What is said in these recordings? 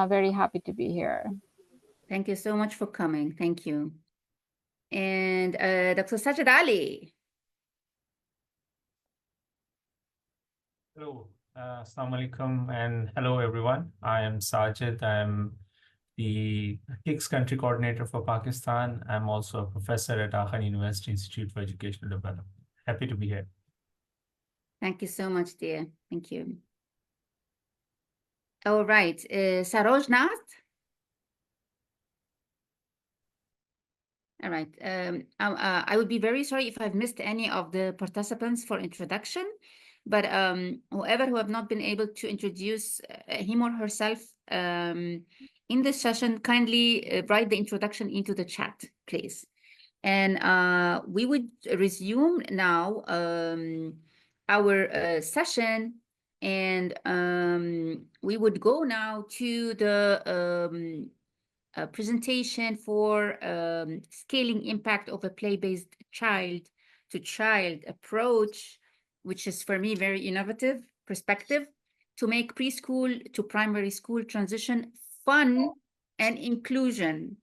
very happy to be here. Thank you so much for coming. Thank you. And Dr. Sajid Ali. Hello, Assalamu alaikum, and hello everyone. I am Sajid. I'm the KIX country coordinator for Pakistan. I'm also a professor at Khan University Institute for Educational Development. Happy to be here. Thank you so much, dear. Thank you. All right, Saroj Nath. All right. I would be very sorry if I've missed any of the participants for introduction, but whoever who have not been able to introduce him or herself in this session, kindly write the introduction into the chat, please. And we would resume now our session, and we would go now to the presentation for scaling impact of a play-based child-to-child approach, which is for me very innovative perspective to make preschool to primary school transition fun and inclusion.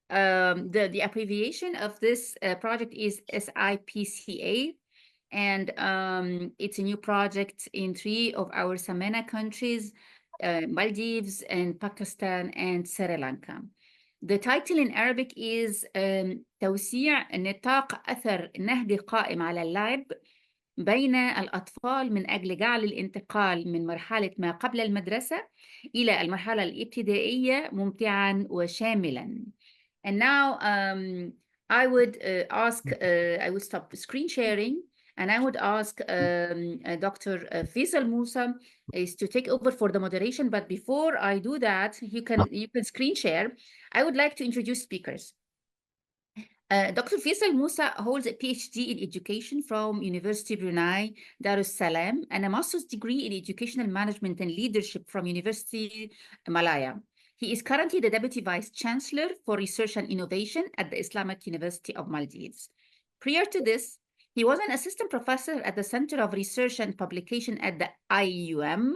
The abbreviation of this project is SIPCA, and it's a new project in 3 of our Samena countries, Maldives and Pakistan and Sri Lanka. The title in Arabic is توسيع نطاق أثر نهج قائم على اللعب بين الأطفال من أجل جعل الانتقال من مرحلة ما قبل المدرسة إلى المرحلة الابتدائية ممتعاً وشاملاً. And now I would I would stop screen sharing, and I would ask Dr. Faisal Musa is to take over for the moderation. But before I do that, you can screen share. I would like to introduce speakers. Dr. Faisal Musa holds a PhD in education from University of Brunei, Darussalam, and a master's degree in educational management and leadership from University Malaya. He is currently the Deputy Vice Chancellor for Research and Innovation at the Islamic University of Maldives. Prior to this, he was an assistant professor at the Center of Research and Publication at the IUM,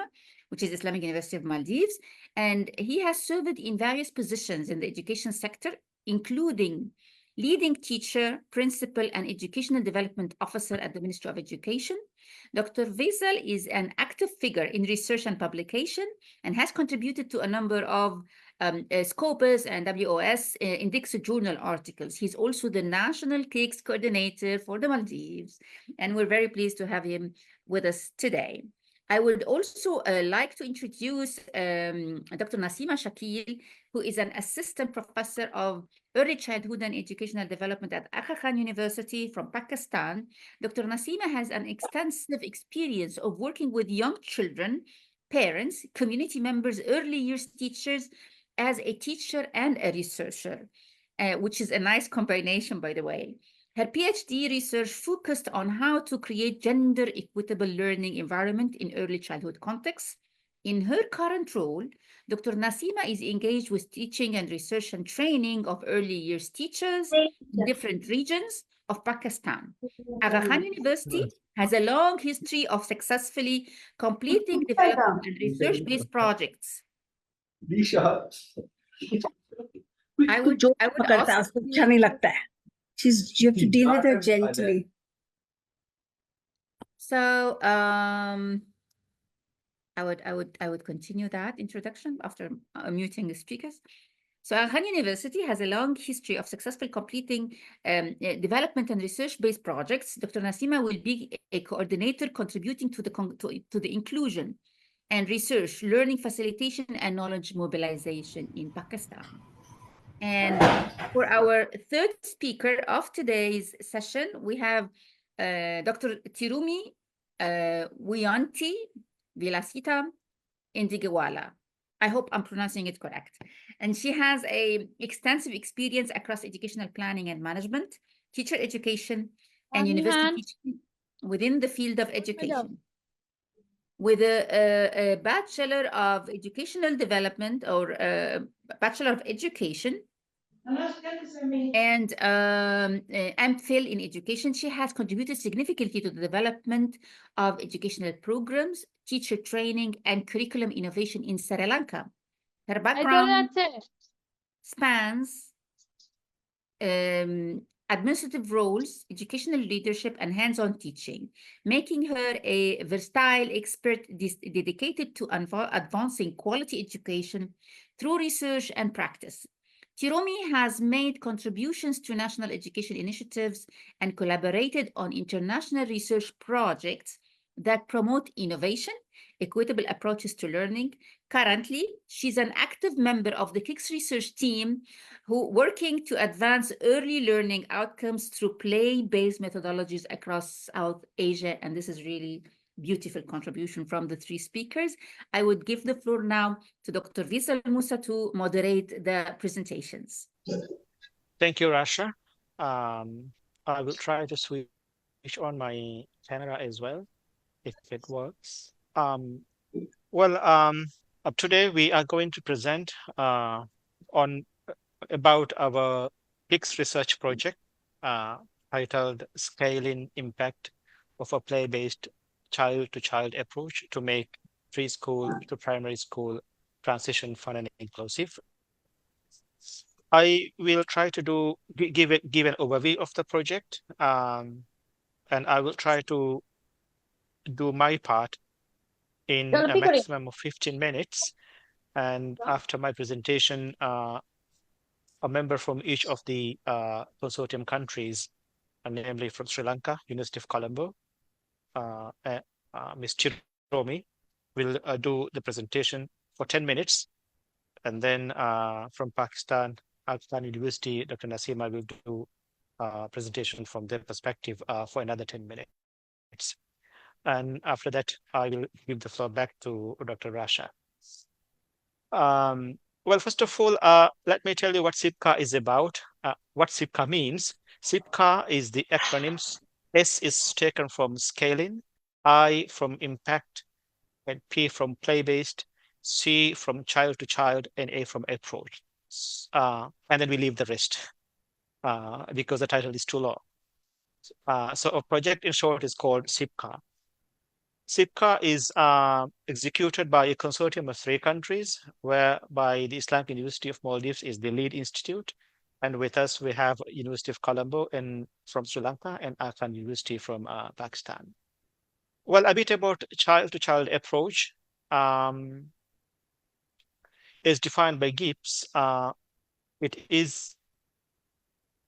which is Islamic University of Maldives, and he has served in various positions in the education sector, including leading teacher, principal, and educational development officer at the Ministry of Education. Dr. Faisal is an active figure in research and publication and has contributed to a number of Scopus and WOS Index Journal articles. He's also the National KIX Coordinator for the Maldives, and we're very pleased to have him with us today. I would also like to introduce Dr. Nasima Shakil, who is an assistant professor of early childhood and educational development at Khan University from Pakistan. Dr. Nasima has an extensive experience of working with young children, parents, community members, early years teachers, as a teacher and a researcher, which is a nice combination, by the way. Her PhD research focused on how to create gender equitable learning environment in early childhood contexts. In her current role, Dr. Nasima is engaged with teaching and research and training of early years teachers in different regions of Pakistan. Khan University has a long history of successfully completing development and research-based projects. I would ask you have to deal with her gently. So I would continue that introduction after muting the speakers. So Khan University has a long history of successfully completing development and research-based projects. Dr. Nasima will be a coordinator contributing to the inclusion and research, learning facilitation, and knowledge mobilization in Pakistan. And for our third speaker of today's session, we have Dr. Tirumi Wiyanti Vilasita Indigewala. I hope I'm pronouncing it correct. And she has an extensive experience across educational planning and management, teacher education, and university teaching within the field of education. With a Bachelor of Educational Development or Bachelor of Education and MPhil in Education, she has contributed significantly to the development of educational programs, teacher training, and curriculum innovation in Sri Lanka. Her background আছে spans administrative roles, educational leadership, and hands-on teaching, making her a versatile expert dedicated to advancing quality education through research and practice. Tiromi has made contributions to national education initiatives and collaborated on international research projects that promote innovation, equitable approaches to learning. Currently, she's an active member of the KIX research team who working to advance early learning outcomes through play-based methodologies across South Asia. And this is really beautiful contribution from the three speakers. I would give the floor now to Dr. Visal Musa to moderate the presentations. Thank you, Rasha. I will try to switch on my camera as well, if it works. Today we are going to present about our KIX research project titled Scaling Impact of a Play-Based Child-to-Child Approach to Make Preschool to Primary School Transition Fun and Inclusive. I will try to give an overview of the project, and I will try to do my part in a maximum of 15 minutes. And after my presentation, a member from each of the consortium countries, namely from Sri Lanka, University of Colombo, Ms. Chiromi, will do the presentation for 10 minutes. And then from Pakistan University, Dr. Nasima will do a presentation from their perspective for another 10 minutes. And after that, I will give the floor back to Dr. Rasha. Well, first of all, let me tell you what SIPCA is about, what SIPCA means. SIPCA is the acronyms. S is taken from scaling, I from impact, and P from play-based, C from child to child, and A from approach. And then we leave the rest because the title is too long. So a project in short is called SIPCA. SIPCA is executed by a consortium of 3 countries, whereby the Islamic University of Maldives is the lead institute. And with us, we have University of Colombo from Sri Lanka and Arkan University from Pakistan. Well, a bit about child-to-child approach is defined by Gibbs. It is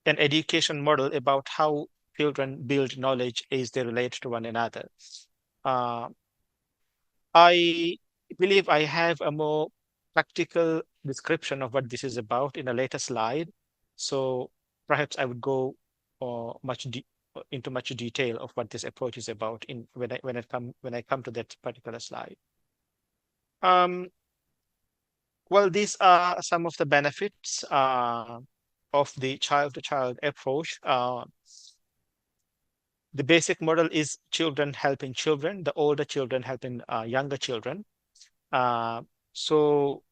an education model about how children build knowledge as they relate to one another. I believe I have a more practical description of what this is about in a later slide. So perhaps I would go into much detail of what this approach is about when I come to that particular slide. Well, these are some of the benefits of the child-to-child approach. The basic model is children helping children, the older children helping younger children. So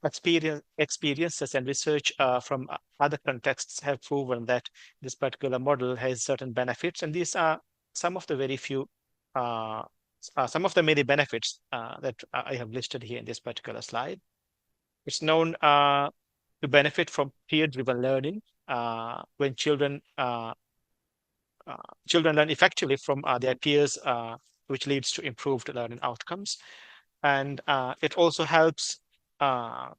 experiences and research from other contexts have proven that this particular model has certain benefits, and these are some of the many benefits that I have listed here in this particular slide. It's known to benefit from peer-driven learning when children learn effectively from their peers, which leads to improved learning outcomes. And it also helps the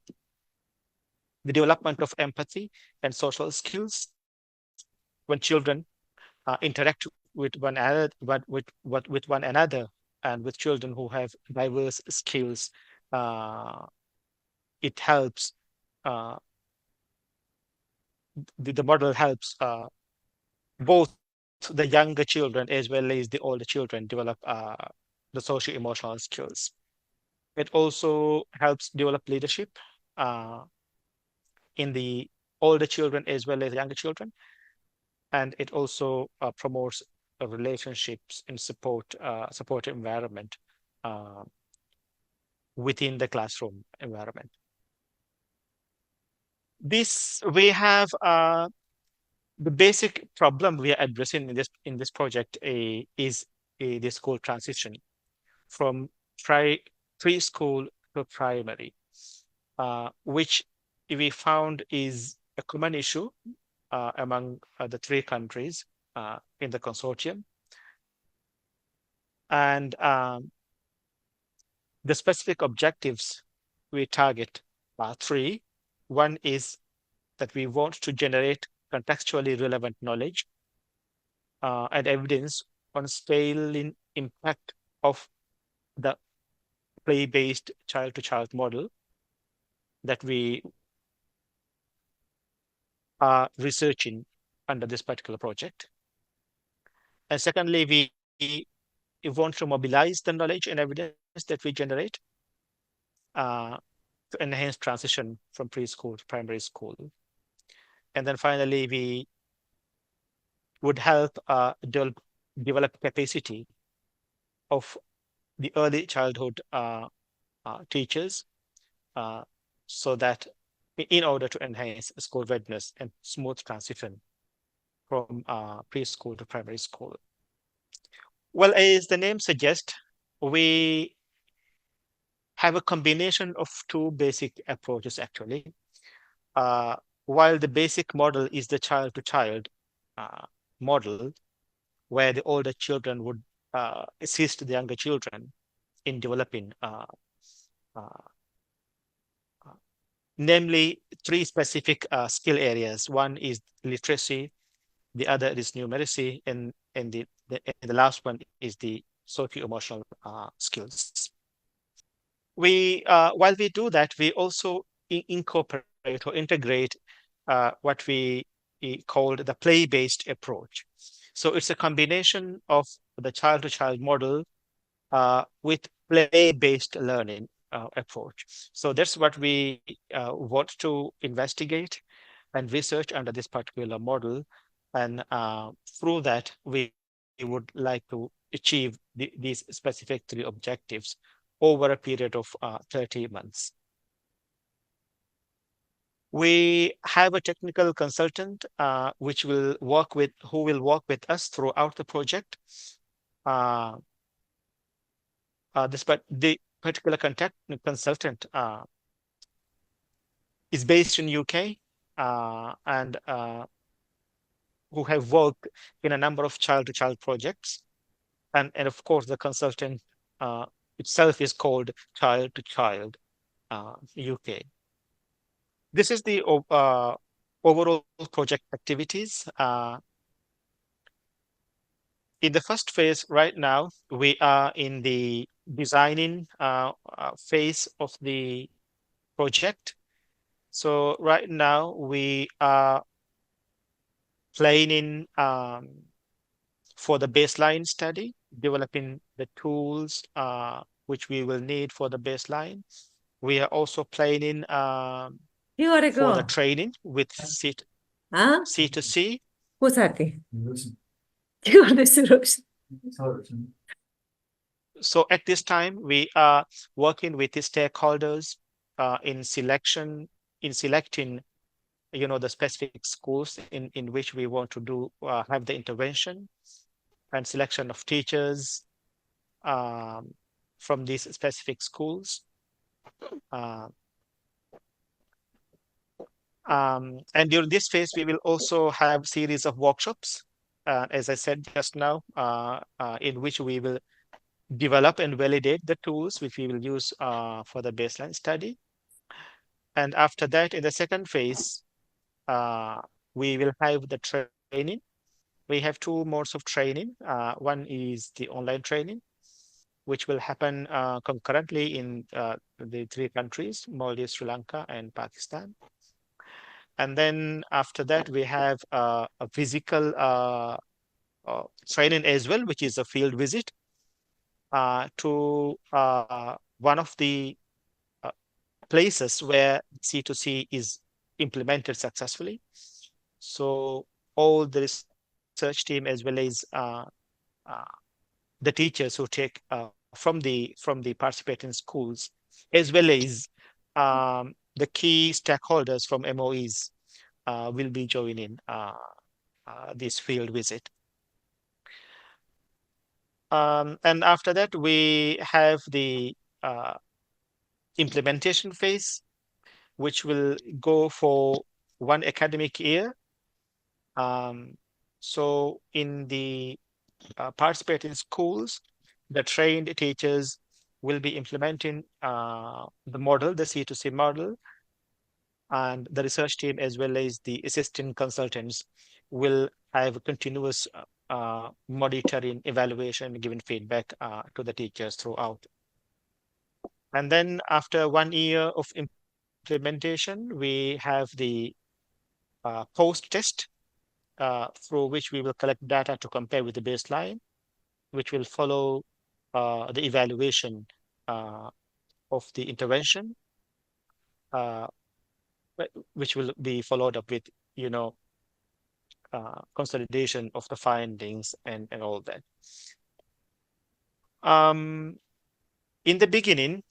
development of empathy and social skills when children interact with one another, with one another, and with children who have diverse skills. It helps. The model helps both the younger children as well as the older children develop the socio-emotional skills. It also helps develop leadership in the older children as well as younger children. And it also promotes relationships and support environment within the classroom environment. We have the basic problem we are addressing in this project is the school transition from preschool to primary. which we found is a common issue among the 3 countries in the consortium. And the specific objectives we target are 3. One is that we want to generate contextually relevant knowledge and evidence on scaling impact of the play-based child-to-child model that we are researching under this particular project. And secondly, we want to mobilize the knowledge and evidence that we generate to enhance transition from preschool to primary school. And then finally, we would help develop capacity of the early childhood teachers so that in order to enhance school readiness and smooth transition from preschool to primary school. Well, as the name suggests, we have a combination of 2 basic approaches actually. While the basic model is the child-to-child model, where the older children would assist the younger children in developing namely 3 specific skill areas. One is literacy, the other is numeracy, and the last one is the socio-emotional skills. While we do that, we also incorporate or integrate what we called the play-based approach. So it's a combination of the child-to-child model with play-based learning approach. So that's what we want to investigate and research under this particular model. And through that, we would like to achieve these specific 3 objectives over a period of 30 months. We have a technical consultant who will work with us throughout the project. The particular consultant is based in UK and who have worked in a number of child-to-child projects. And of course, the consultant itself is called Child-to-Child UK. This is the overall project activities. In the first phase right now, we are in the designing phase of the project. So right now we are planning for the baseline study, developing the tools which we will need for the baseline. We are also planning You gotta for the go. training with Huh? C2C. Pusate. You gotta sit. So at this time, we are working with the stakeholders in selecting, the specific schools in which we want to do have the intervention and selection of teachers from these specific schools. And during this phase, we will also have series of workshops, as I said just now, in which we will develop and validate the tools which we will use for the baseline study. And after that, in the second phase, we will have the training. We have 2 modes of training. One is the online training, which will happen concurrently in the 3 countries, Maldives, Sri Lanka, and Pakistan. And then after that, we have a physical training as well, which is a field visit to one of the places where C2C is implemented successfully. So all the research team, as well as the teachers who take from the participating schools, as well as the key stakeholders from MOEs will be joining this field visit. And after that, we have the implementation phase, which will go for 1 academic year. So in the participating schools, the trained teachers will be implementing the model, the C2C model, and the research team as well as the assistant consultants will have continuous monitoring, evaluation, giving feedback to the teachers throughout. And then after 1 year of implementation, we have the post-test through which we will collect data to compare with the baseline, which will follow the evaluation of the intervention, which will be followed up with, consolidation of the findings and all that. In the beginning,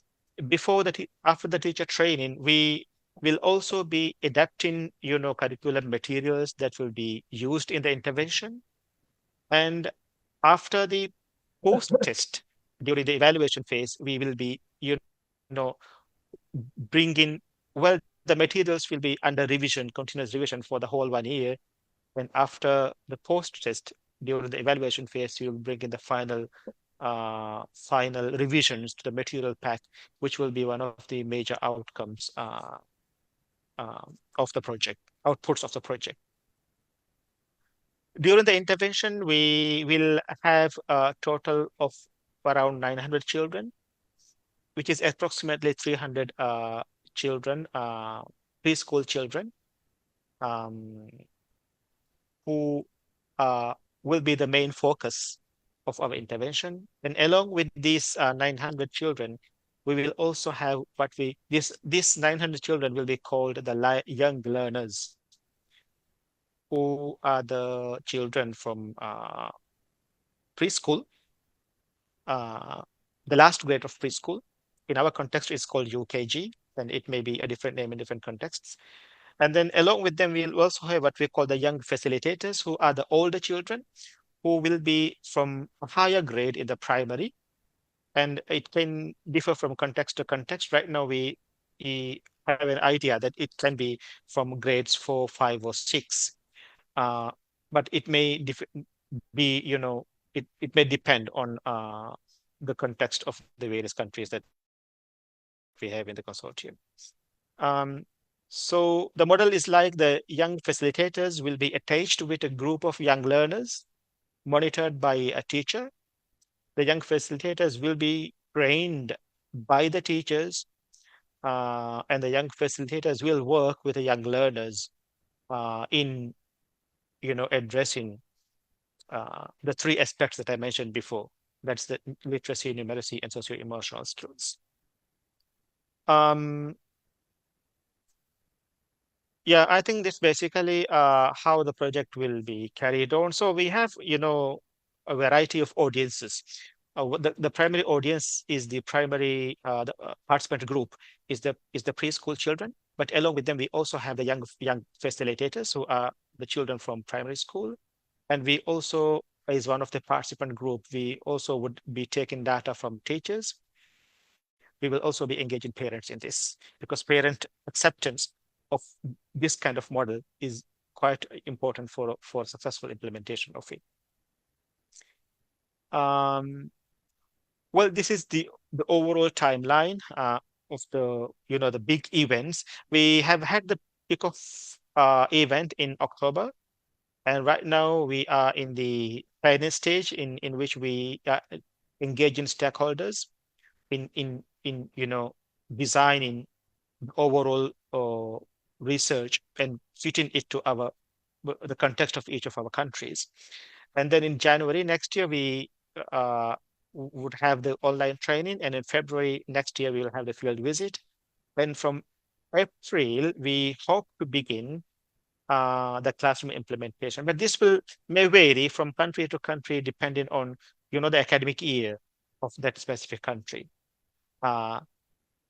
after the teacher training, we will also be adapting, curriculum materials that will be used in the intervention. And after the post-test, during the evaluation phase, we will be, bringing, well, the materials will be under revision, continuous revision for the whole 1 year. And after the post-test, during the evaluation phase, you'll bring in the final revisions to the material pack, which will be one of the major outcomes of the project, outputs of the project. During the intervention, we will have a total of around 900 children, which is approximately 300 children, preschool children, who will be the main focus of our intervention. And along with these 900 children, we will also have these 900 children will be called the young learners, who are the children from preschool, the last grade of preschool. In our context, it's called UKG, and it may be a different name in different contexts. And then along with them, we'll also have what we call the young facilitators, who are the older children, who will be from a higher grade in the primary. And it can differ from context to context. Right now, we have an idea that it can be from grades 4, 5, or 6. But it may be, it may depend on the context of the various countries that we have in the consortium. So the model is like the young facilitators will be attached with a group of young learners monitored by a teacher. The young facilitators will be trained by the teachers, and the young facilitators will work with the young learners in, addressing the 3 aspects that I mentioned before. That's the literacy, numeracy, and socio-emotional skills. Yeah, I think this basically how the project will be carried on. So we have, a variety of audiences. The primary audience is the primary participant group is the preschool children, but along with them we also have the young facilitators, who are the children from primary school, and we also, as one of the participant group, we also would be taking data from teachers. We will also be engaging parents in this, because parent acceptance of this kind of model is quite important for successful implementation of it. Well, this is the overall timeline of the the big events. We have had the kickoff event in October, and right now we are in the planning stage in which we engage in stakeholders in designing the overall research and fitting it to the context of each of our countries. And then in January next year, we would have the online training, and in February next year, we will have the field visit. Then from April, we hope to begin the classroom implementation. But this may vary from country to country depending on the academic year of that specific country. But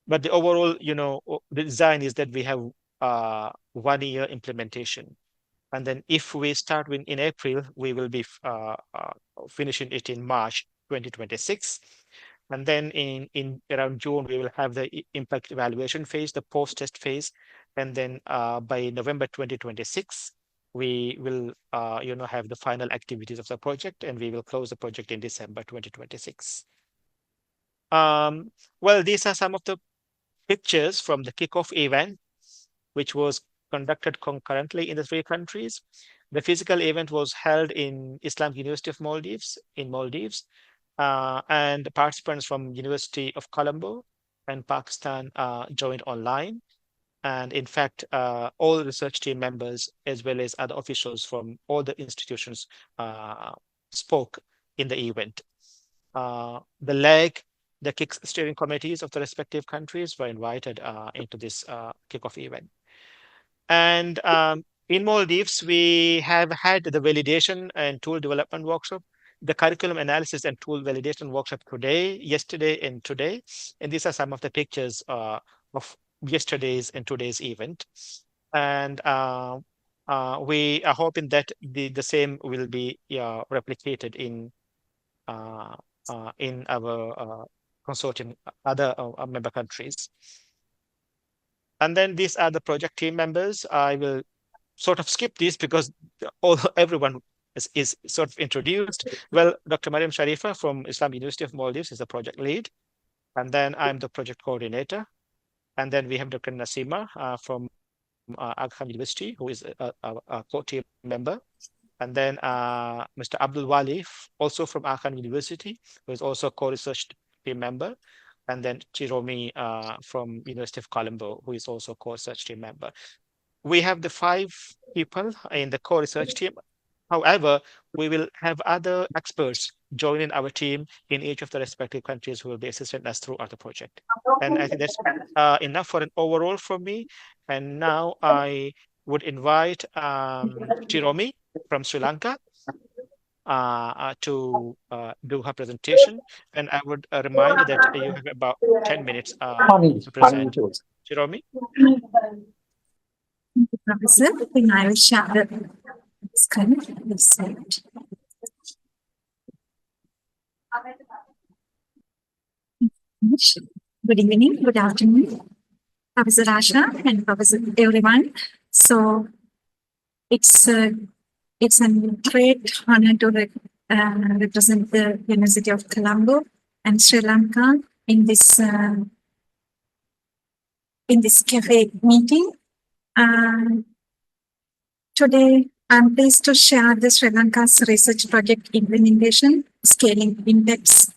the overall the design is that we have 1 year implementation. And then if we start in April, we will be finishing it in March 2026. And then in around June, we will have the impact evaluation phase, the post-test phase. And then by November 2026, we will have the final activities of the project, and we will close the project in December 2026. Well, these are some of the pictures from the kickoff event, which was conducted concurrently in the 3 countries. The physical event was held in Islamic University of Maldives, and participants from University of Colombo and Pakistan joined online. And in fact, all research team members, as well as other officials from all the institutions, spoke in the event. The KIX steering committees of the respective countries were invited into this kickoff event. And in Maldives, we have had the validation and tool development workshop, the curriculum analysis and tool validation workshop yesterday and today. And these are some of the pictures of yesterday's and today's event. And we are hoping that the same will be replicated in our consortium, other member countries. And then these are the project team members. I will sort of skip these because everyone is sort of introduced. Well, Dr. Mariam Sharifa from Islamic University of Maldives is the project lead. And then I'm the project coordinator. And then we have Dr. Nasima from Aga Khan University, who is a co-team member. And then Mr. Abdul Wali, also from Aga Khan University, who is also a co-research team member. And then Chiromi from University of Colombo, who is also a co-research team member. We have the 5 people in the co-research team. However, we will have other experts joining our team in each of the respective countries who will be assisting us throughout the project. And I think that's enough for an overall from me. And now I would invite Chiromi from Sri Lanka to do her presentation. And I would remind that you have about 10 minutes to present. Chiromi? Professor, then I will share the screen. This slide. Good evening, good afternoon, Professor Asha and Professor everyone. So it's a great honor to represent the University of Colombo and Sri Lanka in this cafe meeting. Today, I'm pleased to share the Sri Lanka's research project implementation, scaling impacts,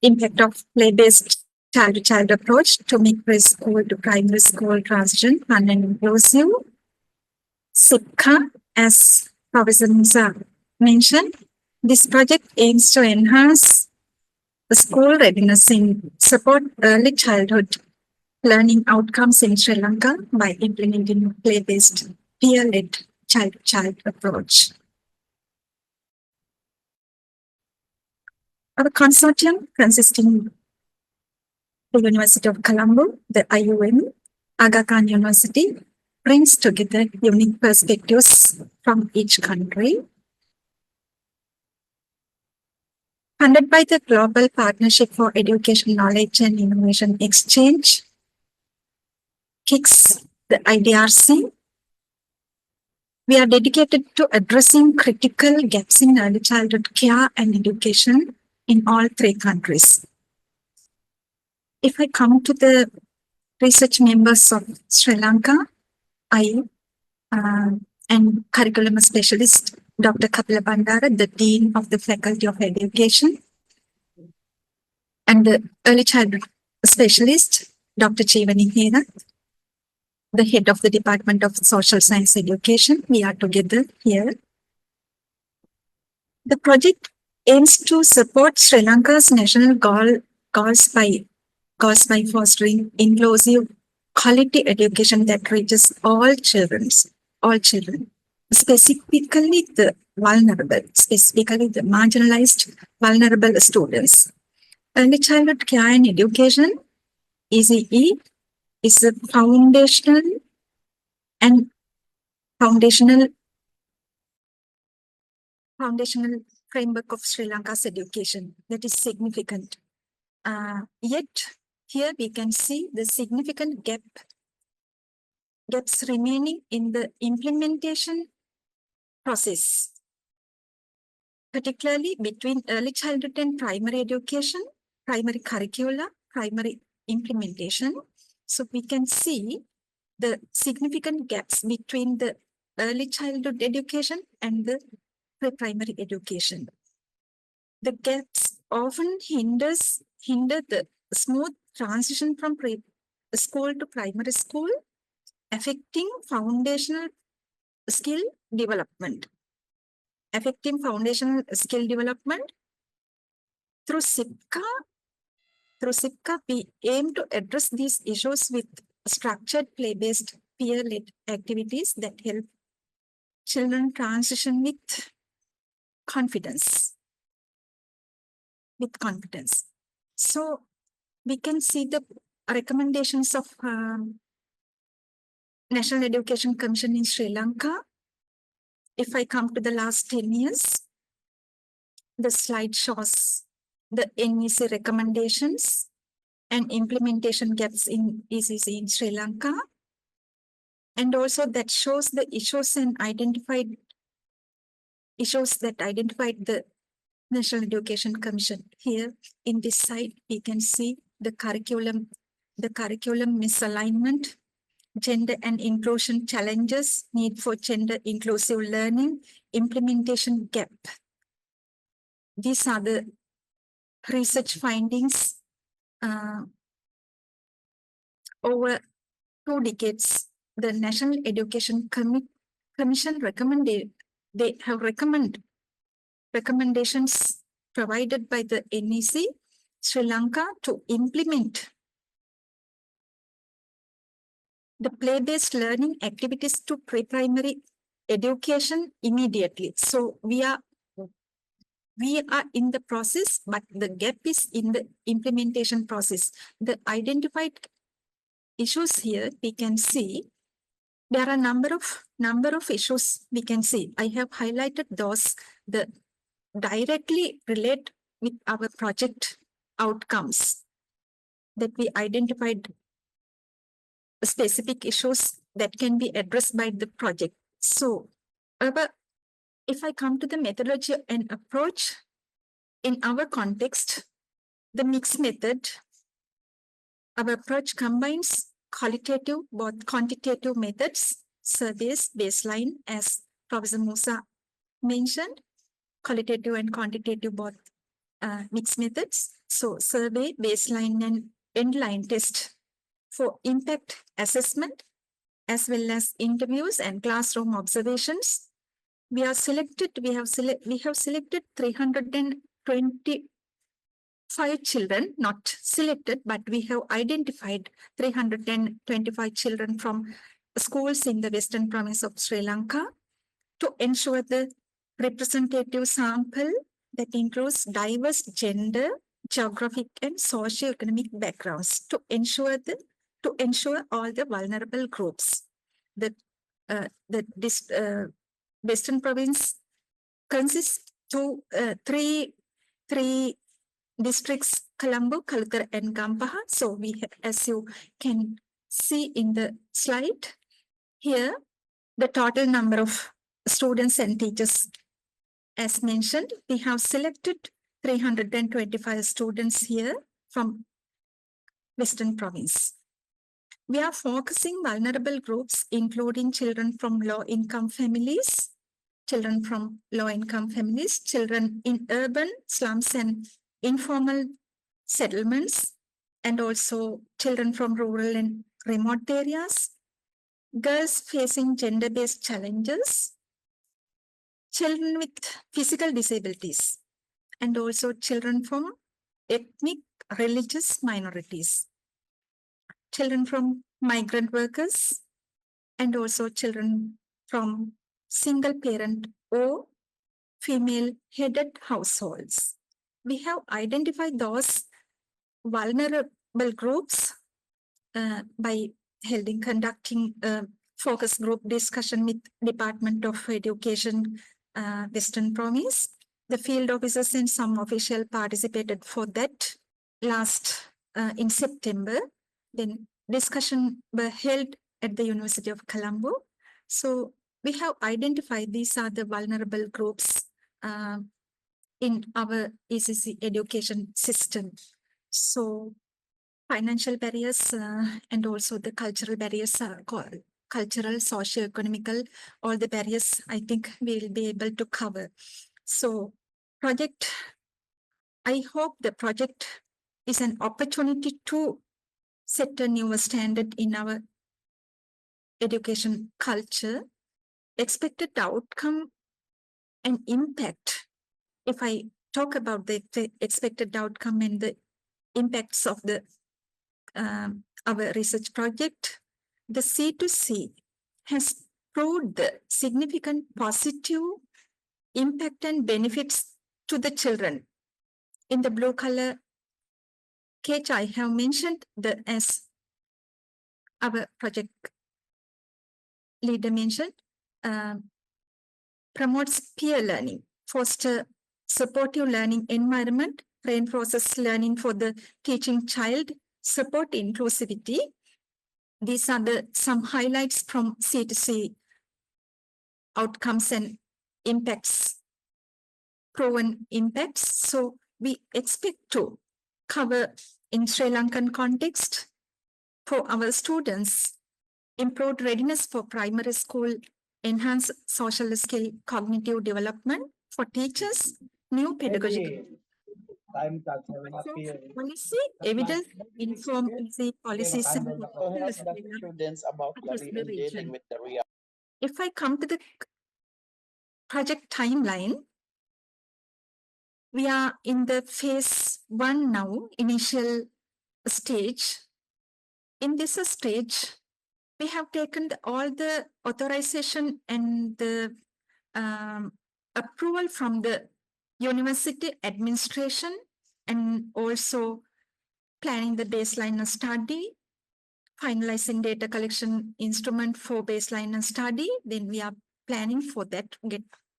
impact of play-based child-to-child approach to make preschool to primary school transition fun and inclusive. SIPCA, as Professor Musa mentioned, this project aims to enhance the school readiness in support early childhood learning outcomes in Sri Lanka by implementing a play-based, peer-led child-to-child approach. Our consortium, consisting of the University of Colombo, the IUM, Aga Khan University, brings together unique perspectives from each country. Funded by the Global Partnership for Education, Knowledge and Innovation Exchange, KIX, the IDRC, we are dedicated to addressing critical gaps in early childhood care and education in all 3 countries. If I come to the research members of Sri Lanka, I and curriculum specialist, Dr. Kapila Bandara, the Dean of the Faculty of Education, and the early childhood specialist, Dr. Chivani Hera, the head of the Department of Social Science Education. We are together here. The project aims to support Sri Lanka's national goals by fostering inclusive quality education that reaches all children, specifically the marginalized, vulnerable students. Early childhood care and education, ECE, is a foundational framework of Sri Lanka's education. That is significant. Yet here we can see the significant gaps remaining in the implementation process, particularly between early childhood and primary education, primary curricula, primary implementation. So we can see the significant gaps between the early childhood education and the pre-primary education. The gaps often hinder the smooth transition from school to primary school, affecting foundational skill development. Through SIPCA, we aim to address these issues with structured play-based peer-led activities that help children transition with confidence. So we can see the recommendations of National Education Commission in Sri Lanka. If I come to the last 10 years, the slide shows the NEC recommendations and implementation gaps in ECC in Sri Lanka. And also that shows the issues that identified the National Education Commission. Here in this side, we can see the curriculum misalignment, gender and inclusion challenges, need for gender inclusive learning, implementation gap. These are the research findings over 2 decades. The National Education Commission they have recommendations provided by the NEC Sri Lanka to implement the play-based learning activities to pre-primary education immediately. So we are in the process, but the gap is in the implementation process. The identified issues here, we can see there are a number of issues we can see. I have highlighted those that directly relate with our project outcomes, that we identified specific issues that can be addressed by the project. So if I come to the methodology and approach, in our context, the mixed method, our approach combines both quantitative methods, surveys, baseline, as Professor Musa mentioned, qualitative and quantitative both mixed methods. So survey, baseline, and endline test for impact assessment, as well as interviews and classroom observations. We have selected 325 children, not selected, but we have identified 325 children from schools in the Western Province of Sri Lanka to ensure the representative sample that includes diverse gender, geographic, and socio-economic backgrounds to ensure all the vulnerable groups. This Western Province consists of three districts: Colombo, Kalutara, and Gampaha. So we have, as you can see in the slide here, the total number of students and teachers, as mentioned, we have selected 325 students here from Western Province. We are focusing vulnerable groups, including children from low-income families, children in urban slums and informal settlements, and also children from rural and remote areas, girls facing gender-based challenges, children with physical disabilities, and also children from ethnic religious minorities, children from migrant workers, and also children from single parent or female headed households. We have identified those vulnerable groups by conducting a focus group discussion with Department of Education, Western Province, the field officers and some officials participated for that last in September. Then discussion were held at the University of Colombo. So we have identified these are the vulnerable groups in our ECC education system. So financial barriers and also the cultural barriers are called cultural, socio-economical, all the barriers I think we will be able to cover. So project, I hope the project is an opportunity to set a new standard in our education culture, expected outcome and impact. If I talk about the expected outcome and the impacts of the our research project, the C2C has proved the significant positive impact and benefits to the children. In the blue color cage, I have mentioned the as our project leader mentioned, promotes peer learning, foster supportive learning environment, reinforces learning for the teaching child, support inclusivity. These are the some highlights from C2C outcomes and impacts, proven impacts. So we expect to cover in Sri Lankan context for our students, improved readiness for primary school, enhanced social skill, cognitive development for teachers, new pedagogical policy, evidence, informed policies and students about across learning the and dealing region. with the real. If I come to the project timeline, we are in the phase 1 now, initial stage. In this stage, we have taken all the authorization and the approval from the university administration and also planning the baseline study, finalizing data collection instrument for baseline study. Then we are planning for that,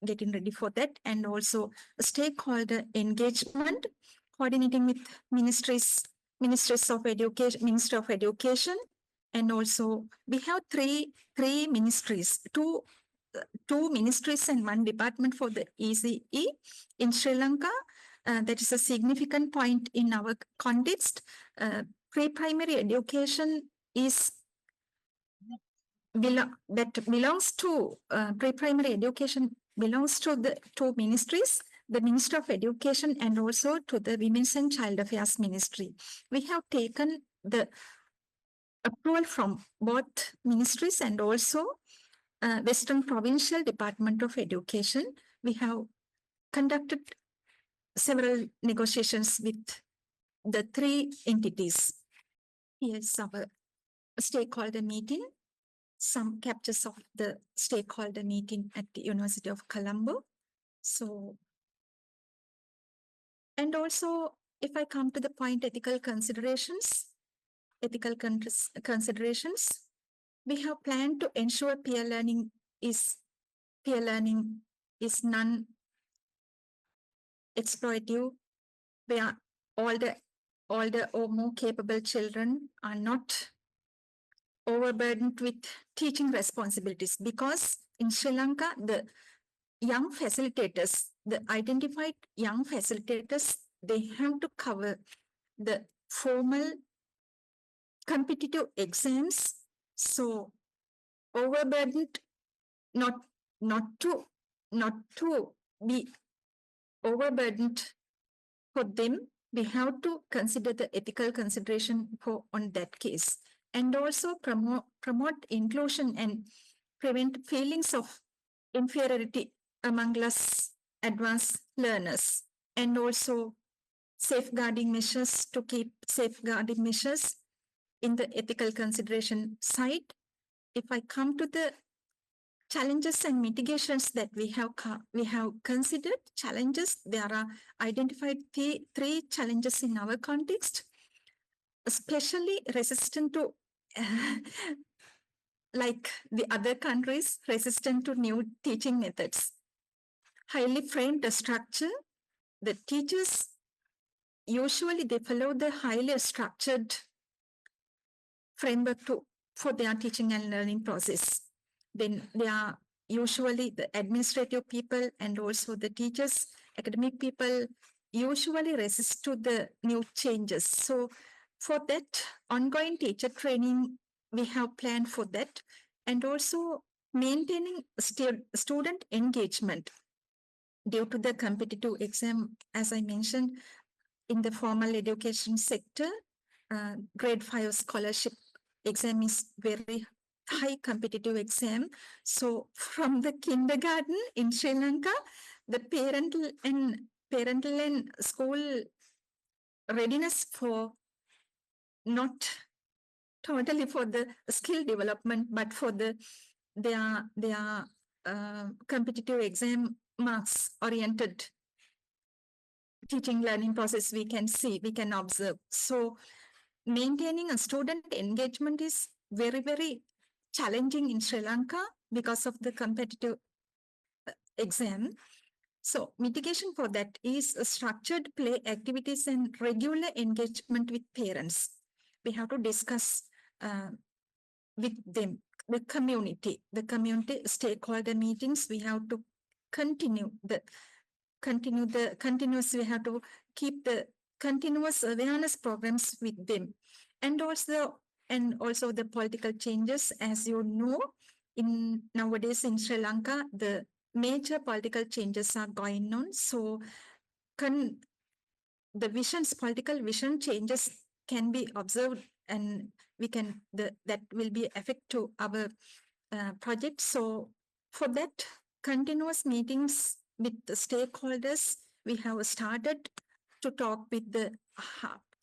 getting ready for that, and also stakeholder engagement, coordinating with ministries of education, Ministry of Education, and also we have three ministries, two ministries and one department for the ECE in Sri Lanka. That is a significant point in our context. Pre-primary education is belongs to pre-primary education belongs to the two ministries, the Ministry of Education and also to the Women's and Child Affairs Ministry. We have taken the approval from both ministries and also Western Provincial Department of Education. We have conducted several negotiations with the three entities. Here's our stakeholder meeting, some captures of the stakeholder meeting at the University of Colombo. So, and also if I come to the point ethical considerations, we have planned to ensure peer learning is non-exploitative, where older or more capable children are not overburdened with teaching responsibilities, because in Sri Lanka, the young facilitators, the identified young facilitators, they have to cover the formal competitive exams. So overburdened, not to be overburdened for them, we have to consider the ethical consideration for on that case, and also promote inclusion and prevent feelings of inferiority among less advanced learners, and also safeguarding measures to keep safeguarding measures in the ethical consideration side. If I come to the challenges and mitigations that we have considered challenges, there are identified three challenges in our context, especially resistant to like the other countries, resistant to new teaching methods. highly framed structure. The teachers usually they follow the highly structured framework for their teaching and learning process. Then they are usually the administrative people and also the teachers, academic people usually resist to the new changes. So for that ongoing teacher training, we have planned for that, and also maintaining student engagement due to the competitive exam, as I mentioned, in the formal education sector, grade 5 scholarship exam is very high competitive exam. So from the kindergarten in Sri Lanka, the parental and school readiness for not totally for the skill development, but for their competitive exam marks oriented teaching learning process we can observe. So maintaining a student engagement is very, very challenging in Sri Lanka because of the competitive exam. So mitigation for that is structured play activities and regular engagement with parents. We have to discuss with them, the community stakeholder meetings. We have to continuously have to keep the continuous awareness programs with them. And also the political changes, as you know, nowadays in Sri Lanka, the major political changes are going on. So political vision changes can be observed, and that will be effect to our project. So for that, continuous meetings with the stakeholders, we have started to talk with the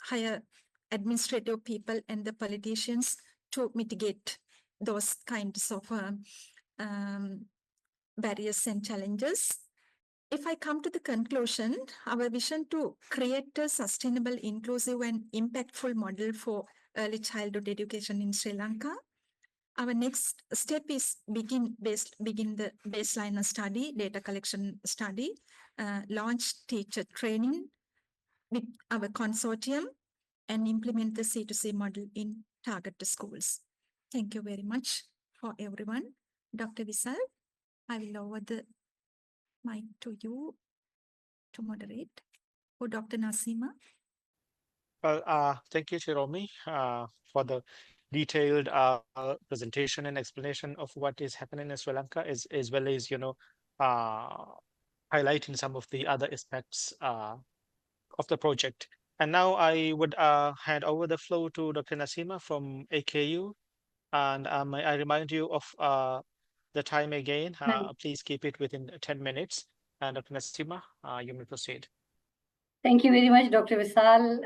higher administrative people and the politicians to mitigate those kinds of barriers and challenges. If I come to the conclusion, our vision to create a sustainable, inclusive, and impactful model for early childhood education in Sri Lanka, our next step is begin the baseline study, data collection study, launch teacher training with our consortium, and implement the C2C model in target schools. Thank you very much for everyone. Dr. Visal, I will over the mic to you to moderate. Or Dr. Nasima. Well, thank you, Shiromi, for the detailed presentation and explanation of what is happening in Sri Lanka, as well as, highlighting some of the other aspects of the project. And now I would hand over the floor to Dr. Nasima from AKU. And may I remind you of the time again. Please keep it within 10 minutes. And Dr. Nasima, you may proceed. Thank you very much, Dr. Visal,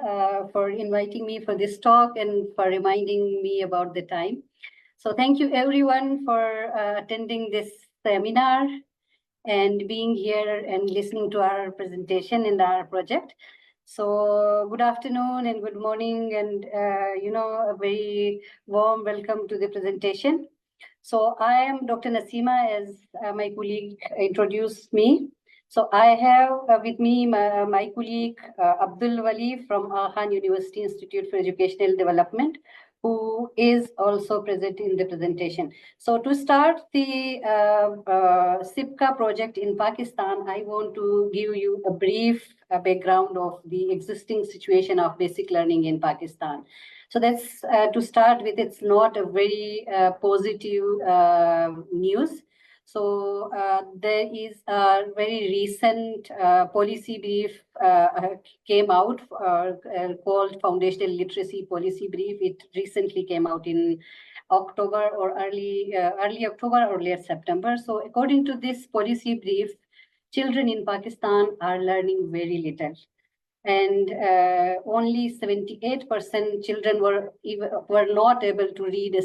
for inviting me for this talk and for reminding me about the time. So thank you everyone for attending this seminar and being here and listening to our presentation and our project. So good afternoon and good morning, and a very warm welcome to the presentation. So I am Dr. Nasima, as my colleague introduced me. So I have with me my colleague Abdul Wali from Khan University Institute for Educational Development, who is also present in the presentation. So to start the SIPCA project in Pakistan, I want to give you a brief background of the existing situation of basic learning in Pakistan. So that's to start with. It's not a very positive news. So there is a very recent policy brief came out called Foundational Literacy Policy Brief. It recently came out in October or early October or late September. So according to this policy brief, children in Pakistan are learning very little. And only 78% children were not able to read a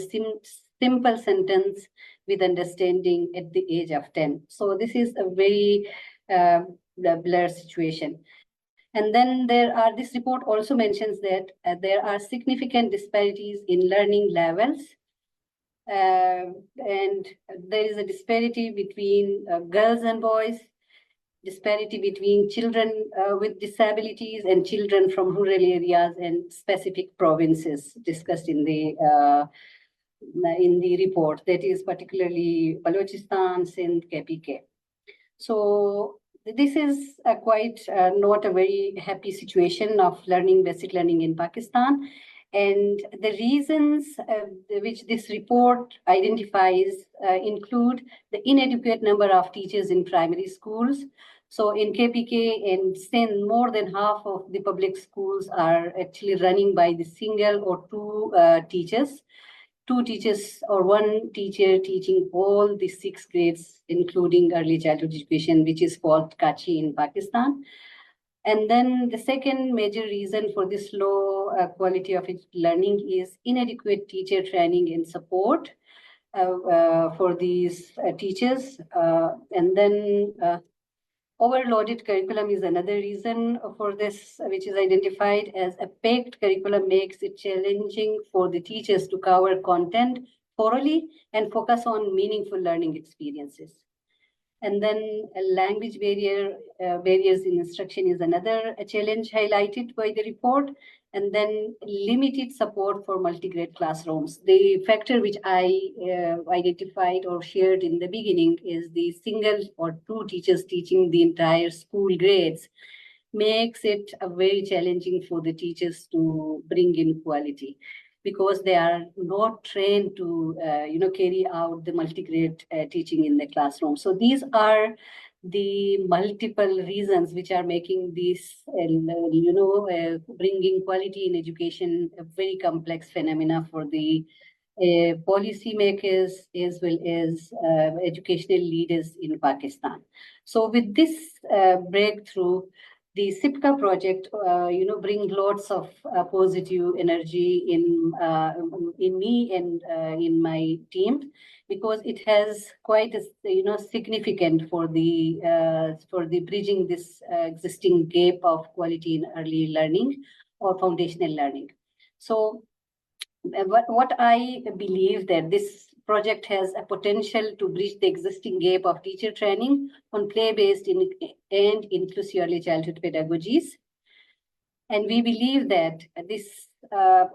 simple sentence with understanding at the age of 10. So this is a very blurred situation. And then this report also mentions that there are significant disparities in learning levels. And there is a disparity between girls and boys. disparity between children with disabilities and children from rural areas and specific provinces discussed in the report, that is particularly Balochistan, Sindh, KPK. So this is quite not a very happy situation of basic learning in Pakistan. And the reasons which this report identifies include the inadequate number of teachers in primary schools. So in KPK and Sindh, more than half of the public schools are actually running by the single or two teachers or one teacher teaching all the 6 grades, including early childhood education, which is called Kachi in Pakistan. And then the second major reason for this low quality of learning is inadequate teacher training and support for these teachers. And then overloaded curriculum is another reason for this, which is identified as a packed curriculum makes it challenging for the teachers to cover content thoroughly and focus on meaningful learning experiences. And then language barriers in instruction is another challenge highlighted by the report. And then limited support for multi-grade classrooms. The factor which I identified or shared in the beginning is the single or 2 teachers teaching the entire school grades makes it very challenging for the teachers to bring in quality, because they are not trained to carry out the multi-grade teaching in the classroom. So these are the multiple reasons which are making this, bringing quality in education a very complex phenomena for the policymakers as well as educational leaders in Pakistan. So with this breakthrough, the SIPCA project, bring lots of positive energy in me and in my team, because it has quite a significant for the bridging this existing gap of quality in early learning or foundational learning. So what I believe that this project has a potential to bridge the existing gap of teacher training on play-based and inclusive early childhood pedagogies. And we believe that this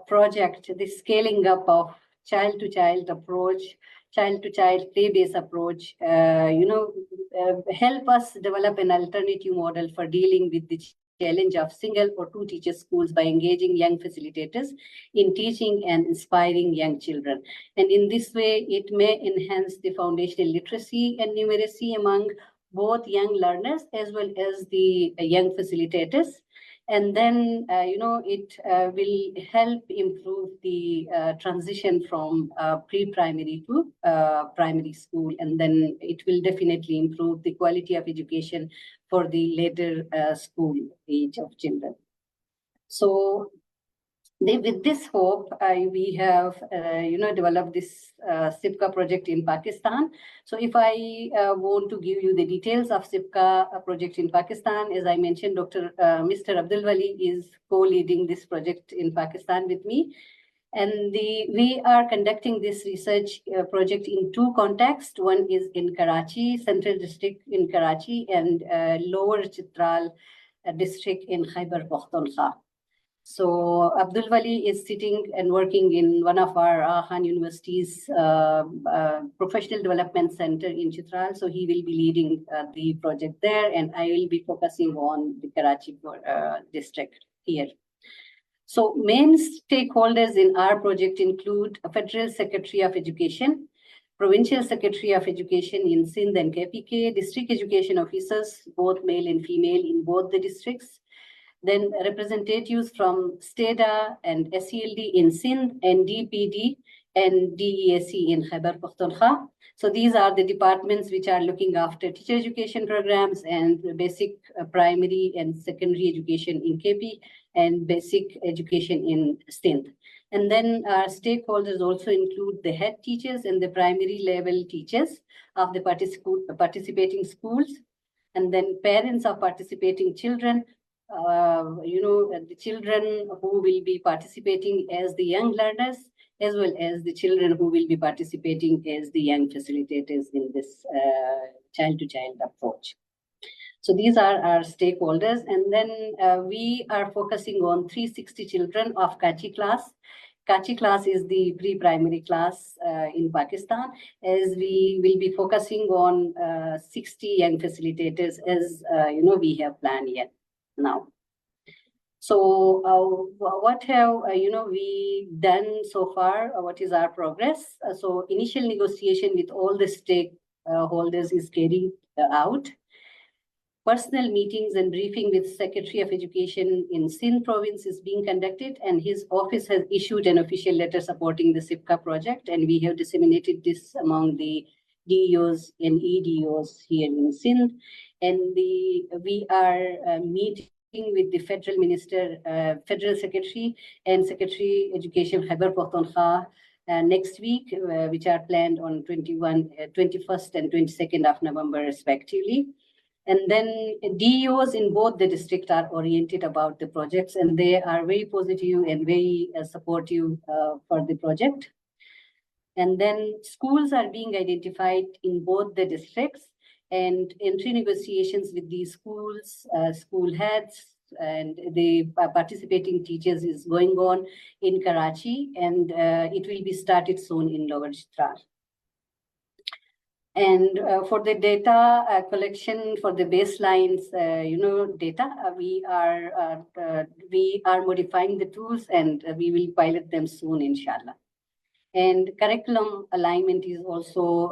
project, this scaling up of child-to-child approach, child-to-child play-based approach, help us develop an alternative model for dealing with the challenge of single or 2 teacher schools by engaging young facilitators in teaching and inspiring young children. And in this way, it may enhance the foundational literacy and numeracy among both young learners as well as the young facilitators. And then, it will help improve the transition from pre-primary to primary school. And then it will definitely improve the quality of education for the later school age of children. So with this hope, we have, developed this SIPCA project in Pakistan. So if I want to give you the details of SIPCA project in Pakistan, as I mentioned, Mr. Abdul Wali is co-leading this project in Pakistan with me. And we are conducting this research project in 2 contexts. One is in Karachi, Central District in Karachi, and Lower Chitral District in Khyber Pakhtunkhwa. So Abdul Wali is sitting and working in one of our Khan University's Professional Development Center in Chitral. So he will be leading the project there, and I will be focusing on the Karachi district here. So main stakeholders in our project include a Federal Secretary of Education, Provincial Secretary of Education in Sindh and KPK, district education officers, both male and female in both the districts, then representatives from STEDA and SELD in Sindh and DPD and DEAC in Khyber Pakhtunkhwa. So these are the departments which are looking after teacher education programs and basic primary and secondary education in KP and basic education in Sindh. And then our stakeholders also include the head teachers and the primary level teachers of the participating schools, and then parents of participating children, the children who will be participating as the young learners, as well as the children who will be participating as the young facilitators in this child-to-child approach. So these are our stakeholders. And then we are focusing on 360 children of Kachi class. Kachi class is the pre-primary class in Pakistan, as we will be focusing on 60 young facilitators as we have planned yet now. So what have we done so far? What is our progress? So initial negotiation with all the stakeholders is carried out. Personal meetings and briefing with Secretary of Education in Sindh province is being conducted, and his office has issued an official letter supporting the SIPCA project, and we have disseminated this among the DEOs and EDOs here in Sindh. And we are meeting with the Federal Minister, Federal Secretary and Secretary Education Khyber Pakhtunkhwa next week, which are planned on 21st and 22nd of November respectively. And then DEOs in both the district are oriented about the projects, and they are very positive and very supportive for the project. And then schools are being identified in both the districts, and entry negotiations with these schools, school heads, and the participating teachers is going on in Karachi, and it will be started soon in Lower Chitral. And for the data collection for the baselines, data, we are modifying the tools, and we will pilot them soon, inshallah. And curriculum alignment is also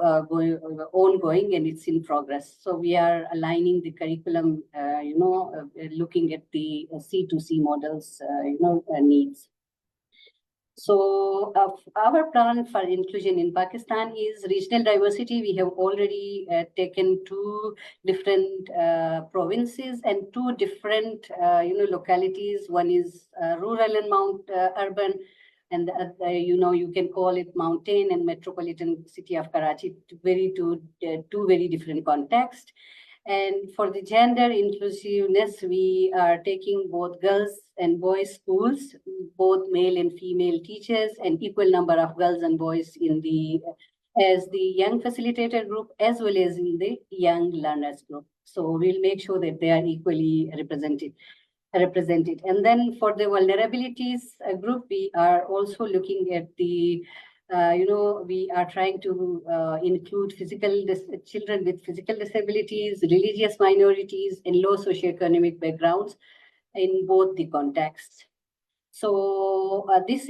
ongoing, and it's in progress. So we are aligning the curriculum, looking at the C2C models, needs. So our plan for inclusion in Pakistan is regional diversity. We have already taken 2 different provinces and 2 different, localities. One is rural and urban, and you can call it mountain and metropolitan city of Karachi, two very different contexts. And for the gender inclusiveness, we are taking both girls and boys schools, both male and female teachers, and equal number of girls and boys as the young facilitator group, as well as in the young learners group. So we'll make sure that they are equally represented. And then for the vulnerabilities group, we are also looking at the we are trying to include children with physical disabilities, religious minorities, and low socioeconomic backgrounds in both the contexts. So this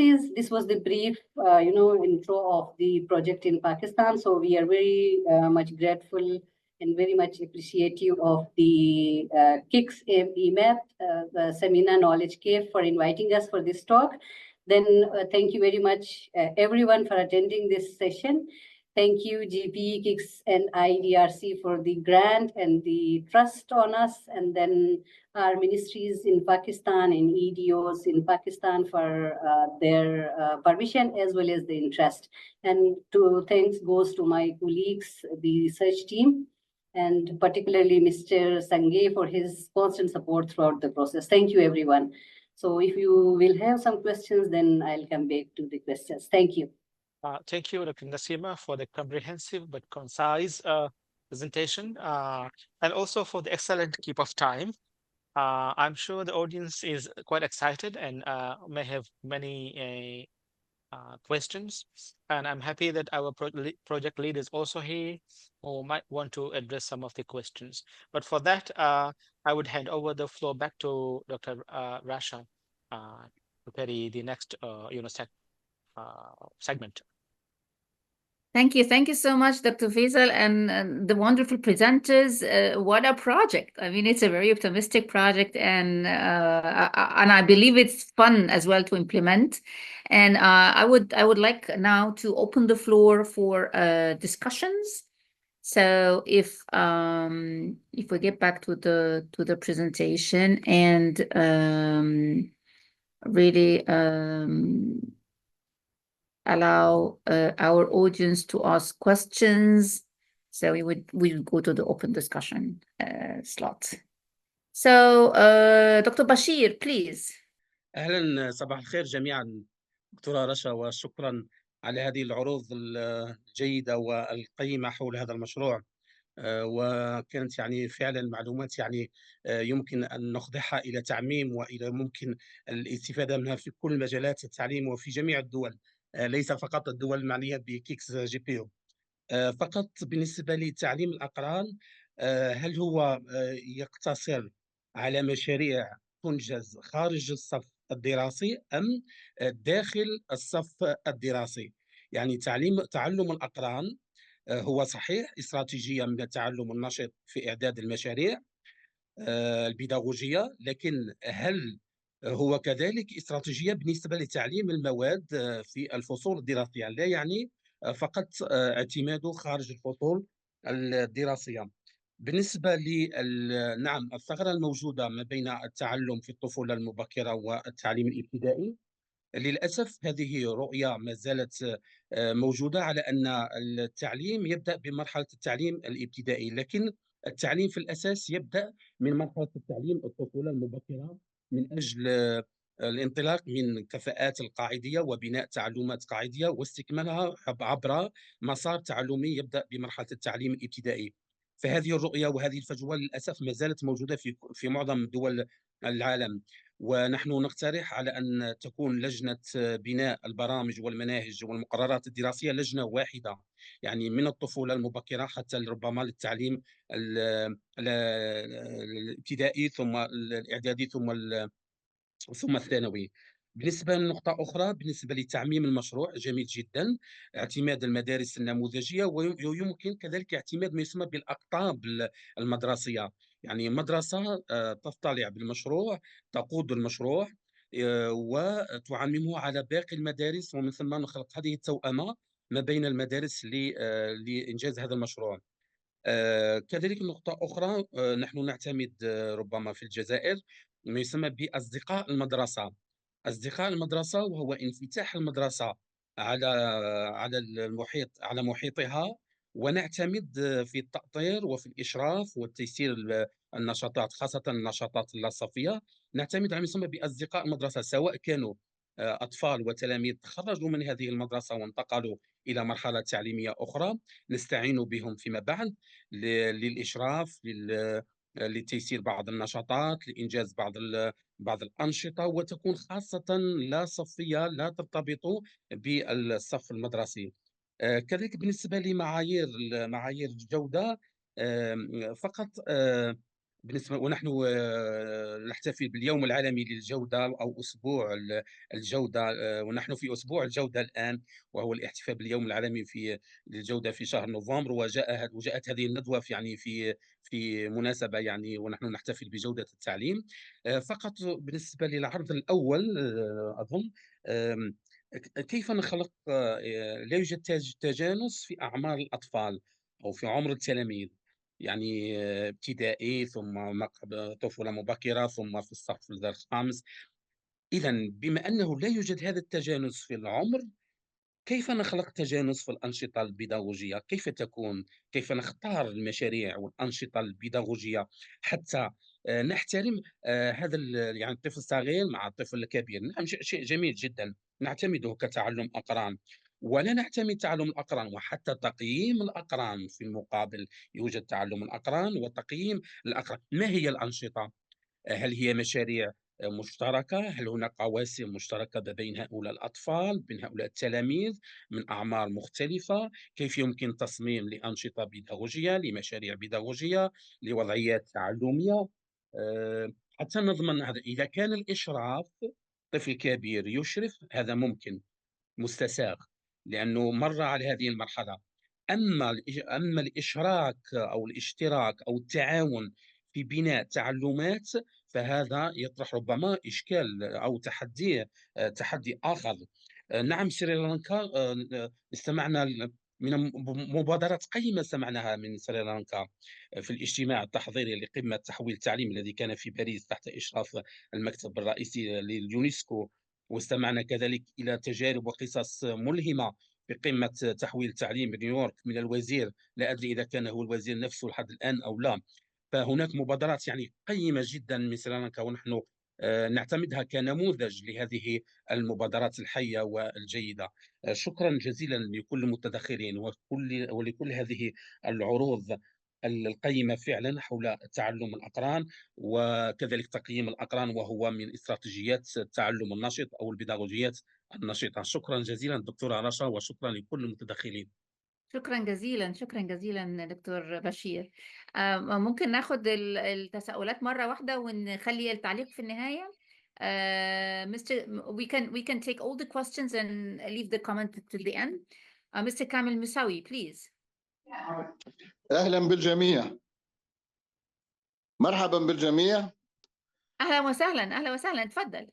was the brief, intro of the project in Pakistan. So we are very much grateful and very much appreciative of the KIX EMAP Samena Knowledge Café for inviting us for this talk. Then thank you very much, everyone, for attending this session. Thank you, GP, KIX, and IDRC for the grant and the trust on us, and then our ministries in Pakistan and EDOs in Pakistan for their permission as well as the interest. And thanks goes to my colleagues, the research team, and particularly Mr. Sange for his constant support throughout the process. Thank you, everyone. So if you will have some questions, then I'll come back to the questions. Thank you. Thank you, Dr. Nasima, for the comprehensive but concise presentation, and also for the excellent keep of time. I'm sure the audience is quite excited and may have many questions. And I'm happy that our project lead is also here, who might want to address some of the questions. But for that, I would hand over the floor back to Dr. Rasha to carry the next segment. Thank you so much, Dr. Faisal, and the wonderful presenters. What a project! I mean, it's a very optimistic project, and I believe it's fun as well to implement. And I would like now to open the floor for discussions. So if we get back to the presentation and really allow our audience to ask questions. So we would go to the open discussion slot. So Dr. Bashir, please. أهلا، صباح الخير جميعا دكتورة رشا، وشكرا على هذه العروض الجيدة والقيمة حول هذا المشروع. وكانت يعني فعلا معلومات يعني يمكن أن نخضعها إلى تعميم وإلى ممكن الاستفادة منها في كل مجالات التعليم وفي جميع الدول، ليس فقط الدول المعنية بكيكس جي بي يو. فقط بالنسبة لتعليم الأقران، هل هو يقتصر على مشاريع تنجز خارج الصف الدراسي أم داخل الصف الدراسي؟ يعني تعلم الأقران هو صحيح استراتيجية من التعلم النشط في إعداد المشاريع البيداغوجية، لكن هل هو كذلك استراتيجية بالنسبة لتعليم المواد في الفصول الدراسية؟ لا يعني فقط اعتماده خارج الفصول الدراسية. بالنسبة نعم، الثغرة الموجودة ما بين التعلم في الطفولة المبكرة والتعليم الابتدائي، للأسف هذه رؤية ما زالت موجودة، على أن التعليم يبدأ بمرحلة التعليم الابتدائي، لكن التعليم في الأساس يبدأ من مرحلة التعليم الطفولة المبكرة، من أجل الانطلاق من كفاءات القاعدية وبناء تعلمات قاعدية واستكمالها عبر مسار تعلمي يبدأ بمرحلة التعليم الابتدائي. فهذه الرؤية وهذه الفجوة للأسف ما زالت موجودة في معظم دول العالم، ونحن نقترح على أن تكون لجنة بناء البرامج والمناهج والمقررات الدراسية لجنة واحدة، يعني من الطفولة المبكرة حتى ربما للتعليم الابتدائي ثم الإعدادي ثم الثانوي. بالنسبة لنقطة أخرى، بالنسبة لتعميم المشروع، جميل جدا اعتماد المدارس النموذجية، ويمكن كذلك اعتماد ما يسمى بالأقطاب المدرسية، يعني مدرسة تطلع بالمشروع، تقود المشروع وتعممه على باقي المدارس، ومن ثم نخلق هذه التوأمة ما بين المدارس لإنجاز هذا المشروع. كذلك نقطة أخرى، نحن نعتمد ربما في الجزائر ما يسمى بأصدقاء المدرسة. أصدقاء المدرسة وهو انفتاح المدرسة على المحيط، على محيطها، ونعتمد في التأطير وفي الإشراف والتيسير النشاطات، خاصة النشاطات اللاصقية. نعتمد على ما يسمى بأصدقاء المدرسة، سواء كانوا أطفال وتلاميذ تخرجوا من هذه المدرسة وانتقلوا إلى مرحلة تعليمية أخرى، نستعين بهم فيما بعد للإشراف، لتيسير بعض النشاطات، لإنجاز بعض الأنشطة، وتكون خاصة لا صفية، لا ترتبط بالصف المدرسي. كذلك بالنسبة معايير الجودة، فقط بالنسبة، ونحن نحتفل باليوم العالمي للجودة أو أسبوع الجودة، ونحن في أسبوع الجودة الآن، وهو الاحتفال باليوم العالمي للجودة في شهر نوفمبر، وجاءت هذه الندوة في مناسبة يعني، ونحن نحتفل بجودة التعليم. فقط بالنسبة للعرض الأول، أظن كيف نخلق لا يوجد تجانس في أعمار الأطفال أو في عمر التلاميذ، يعني ابتدائي ثم طفولة مبكرة ثم في الصف الخامس. إذا بما أنه لا يوجد هذا التجانس في العمر، كيف نخلق تجانس في الأنشطة البيداغوجية؟ كيف تكون؟ كيف نختار المشاريع والأنشطة البيداغوجية حتى نحترم هذا يعني الطفل الصغير مع الطفل الكبير؟ نعم، شيء جميل جدا نعتمده كتعلم أقران، ولا نعتمد تعلم الأقران وحتى تقييم الأقران في المقابل. يوجد تعلم الأقران وتقييم الأقران. ما هي الأنشطة؟ هل هي مشاريع مشتركة؟ هل هناك قواسم مشتركة بين هؤلاء الأطفال، بين هؤلاء التلاميذ من أعمار مختلفة؟ كيف يمكن تصميم لأنشطة بيداغوجية، لمشاريع بيداغوجية، لوضعيات تعلمية، حتى نضمن هذا. إذا كان الإشراف، طفل كبير يشرف، هذا ممكن، مستساغ، لأنه مر على هذه المرحلة. أما الإشراك أو الاشتراك أو التعاون في بناء تعلمات، فهذا يطرح ربما إشكال أو تحدي آخر. نعم، سريلانكا، استمعنا من مبادرات قيمة سمعناها من سريلانكا في الاجتماع التحضيري لقمة تحويل التعليم الذي كان في باريس تحت إشراف المكتب الرئيسي لليونسكو. واستمعنا كذلك إلى تجارب وقصص ملهمة في قمة تحويل التعليم بنيويورك من الوزير، لا أدري إذا كان هو الوزير نفسه لحد الآن أو لا. فهناك مبادرات يعني قيمة جدا من سريلانكا، ونحن نعتمدها كنموذج لهذه المبادرات الحية والجيدة. شكرا جزيلا لكل المتدخلين ولكل هذه العروض القيمة فعلا حول تعلم الأقران وكذلك تقييم الأقران، وهو من استراتيجيات التعلم النشط أو البيداغوجيات النشطة. شكرا جزيلا دكتورة رشا، وشكرا لكل المتدخلين. شكرا جزيلا، شكرا جزيلا دكتور بشير. ممكن ناخد التساؤلات مرة واحدة ونخلي التعليق في النهاية. Mr. we can take all the questions and leave the comment till the end. Mr. Kamil Musawi, please. أهلا بالجميع. مرحبا بالجميع. أهلا وسهلا، أهلا وسهلا، تفضل.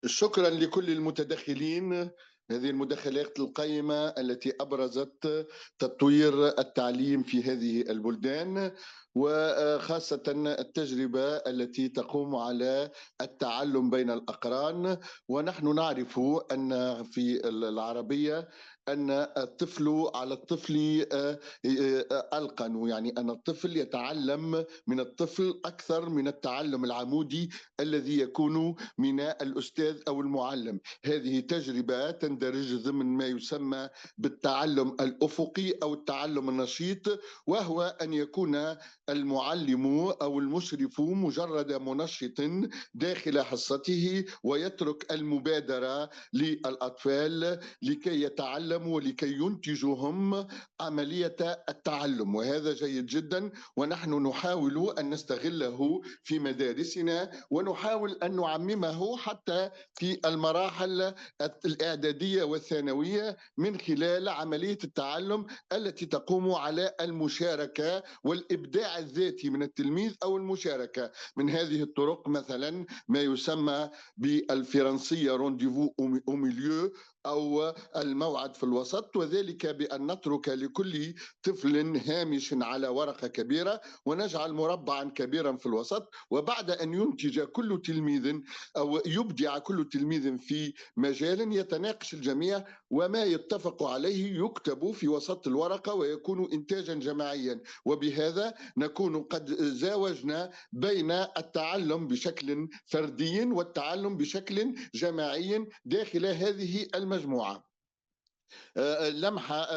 شكرا لكل المتدخلين. هذه المداخلات القيمة التي أبرزت تطوير التعليم في هذه البلدان، وخاصة التجربة التي تقوم على التعلم بين الأقران. ونحن نعرف أن في العربية أن الطفل على الطفل ألقن، يعني أن الطفل يتعلم من الطفل أكثر من التعلم العمودي الذي يكون من الأستاذ أو المعلم. هذه تجربة تندرج ضمن ما يسمى بالتعلم الأفقي أو التعلم النشيط، وهو أن يكون المعلم أو المشرف مجرد منشط داخل حصته، ويترك المبادرة للأطفال لكي يتعلموا ولكي ينتجهم عملية التعلم. وهذا جيد جدا، ونحن نحاول أن نستغله في مدارسنا، ونحاول أن نعممه حتى في المراحل الإعدادية والثانوية من خلال عملية التعلم التي تقوم على المشاركة والإبداع الذاتي من التلميذ أو المشاركة. من هذه الطرق مثلا ما يسمى بالفرنسية رونديفو أو ميليو أو الموعد في الوسط، وذلك بأن نترك لكل طفل هامش على ورقة كبيرة ونجعل مربعا كبيرا في الوسط، وبعد أن ينتج كل تلميذ أو يبدع كل تلميذ في مجال يتناقش الجميع، وما يتفق عليه يكتب في وسط الورقة ويكون إنتاجا جماعيا. وبهذا نكون قد زاوجنا بين التعلم بشكل فردي والتعلم بشكل جماعي داخل هذه المجموعة. لمحة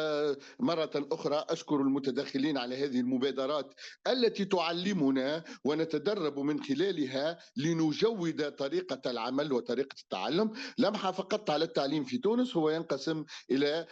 مرة أخرى أشكر المتدخلين على هذه المبادرات التي تعلمنا ونتدرب من خلالها لنجود طريقة العمل وطريقة التعلم. لمحة فقط على التعليم في تونس، هو ينقسم إلى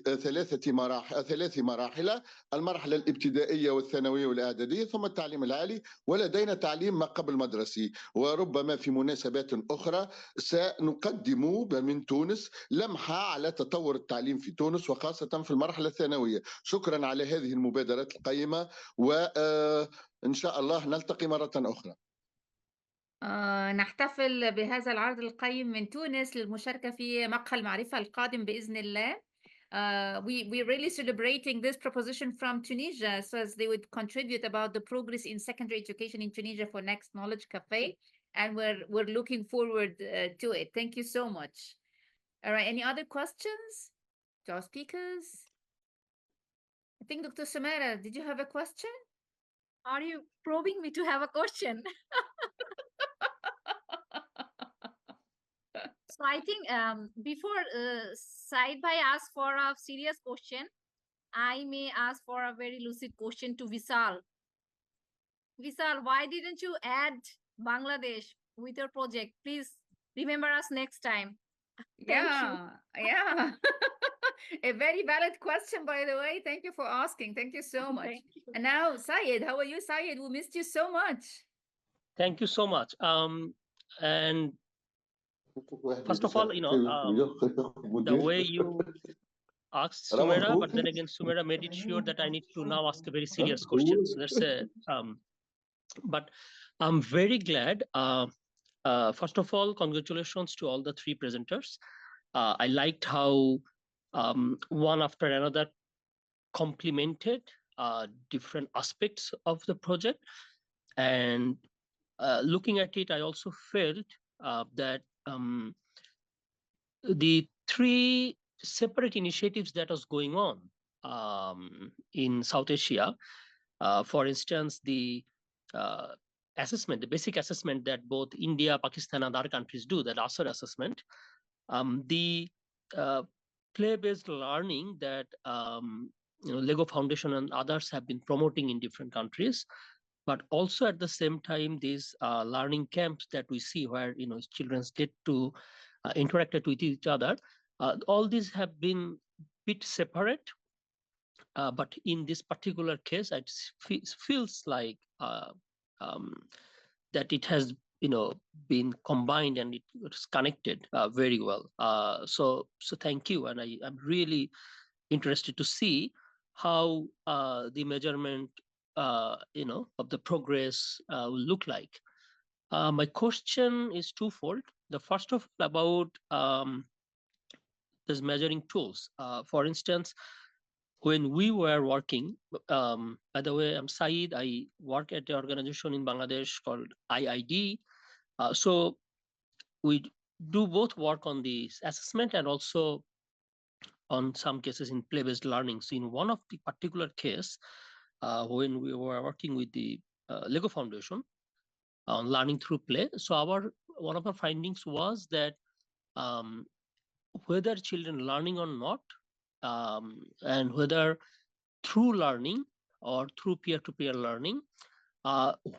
ثلاث مراحل: المرحلة الابتدائية والثانوية والإعدادية، ثم التعليم العالي، ولدينا تعليم ما قبل مدرسي. وربما في مناسبات أخرى سنقدم من تونس لمحة على تطور التعليم في تونس وخاصة في المرحلة الثانوية. شكرا على هذه المبادرات القيمة، وإن شاء الله نلتقي مرة أخرى. نحتفل بهذا العرض القيم من تونس للمشاركة في مقهى المعرفة القادم بإذن الله. We're really celebrating this proposition from Tunisia, so as they would contribute about the progress in secondary education in Tunisia for next Knowledge Café, and we're looking forward to it. Thank you so much. All right, any other questions to our speakers? I think Dr. Samara, did you have a question? Are you probing me to have a question? So I think before Said Bhai asks for a serious question, I may ask for a very lucid question to Visal. Visal, why didn't you add Bangladesh with your project? Please remember us next time. Thank you. Yeah. A very valid question, by the way. Thank you for asking. Thank you so much. Thank you. And now, Syed, how are you, Syed? We missed you so much. Thank you so much. And first of all, the way you asked Sumera, but then again, Sumera made it sure that I need to now ask a very serious question. So that's but I'm very glad. First of all, congratulations to all the three presenters. I liked how one after another complemented different aspects of the project. And looking at it, I also felt that the three separate initiatives that was going on in South Asia, for instance, the assessment, the basic assessment that both India, Pakistan, and other countries do, that ASER assessment, the play-based learning that Lego Foundation and others have been promoting in different countries. But also at the same time, these learning camps that we see where children get to interact with each other, all these have been bit separate. But in this particular case, it feels like that it has been combined and it's connected very well. So thank you, and I'm really interested to see how the measurement of the progress will look like. My question is twofold. The first of about these measuring tools. For instance, when we were working, by the way, I'm Saeed. I work at the organization in Bangladesh called IID. So we do both work on the assessment and also on some cases in play-based learning. So in one of the particular case, when we were working with the Lego Foundation on learning through play, so one of our findings was that whether children learning or not, and whether through learning or through peer-to-peer learning,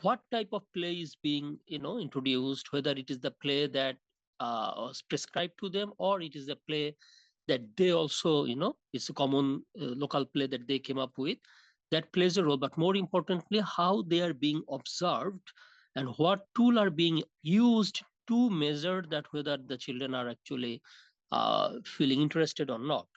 what type of play is being introduced, whether it is the play that was prescribed to them or it is the play that they also it's a common local play that they came up with, that plays a role. But more importantly, how they are being observed and what tool are being used to measure that whether the children are actually feeling interested or not.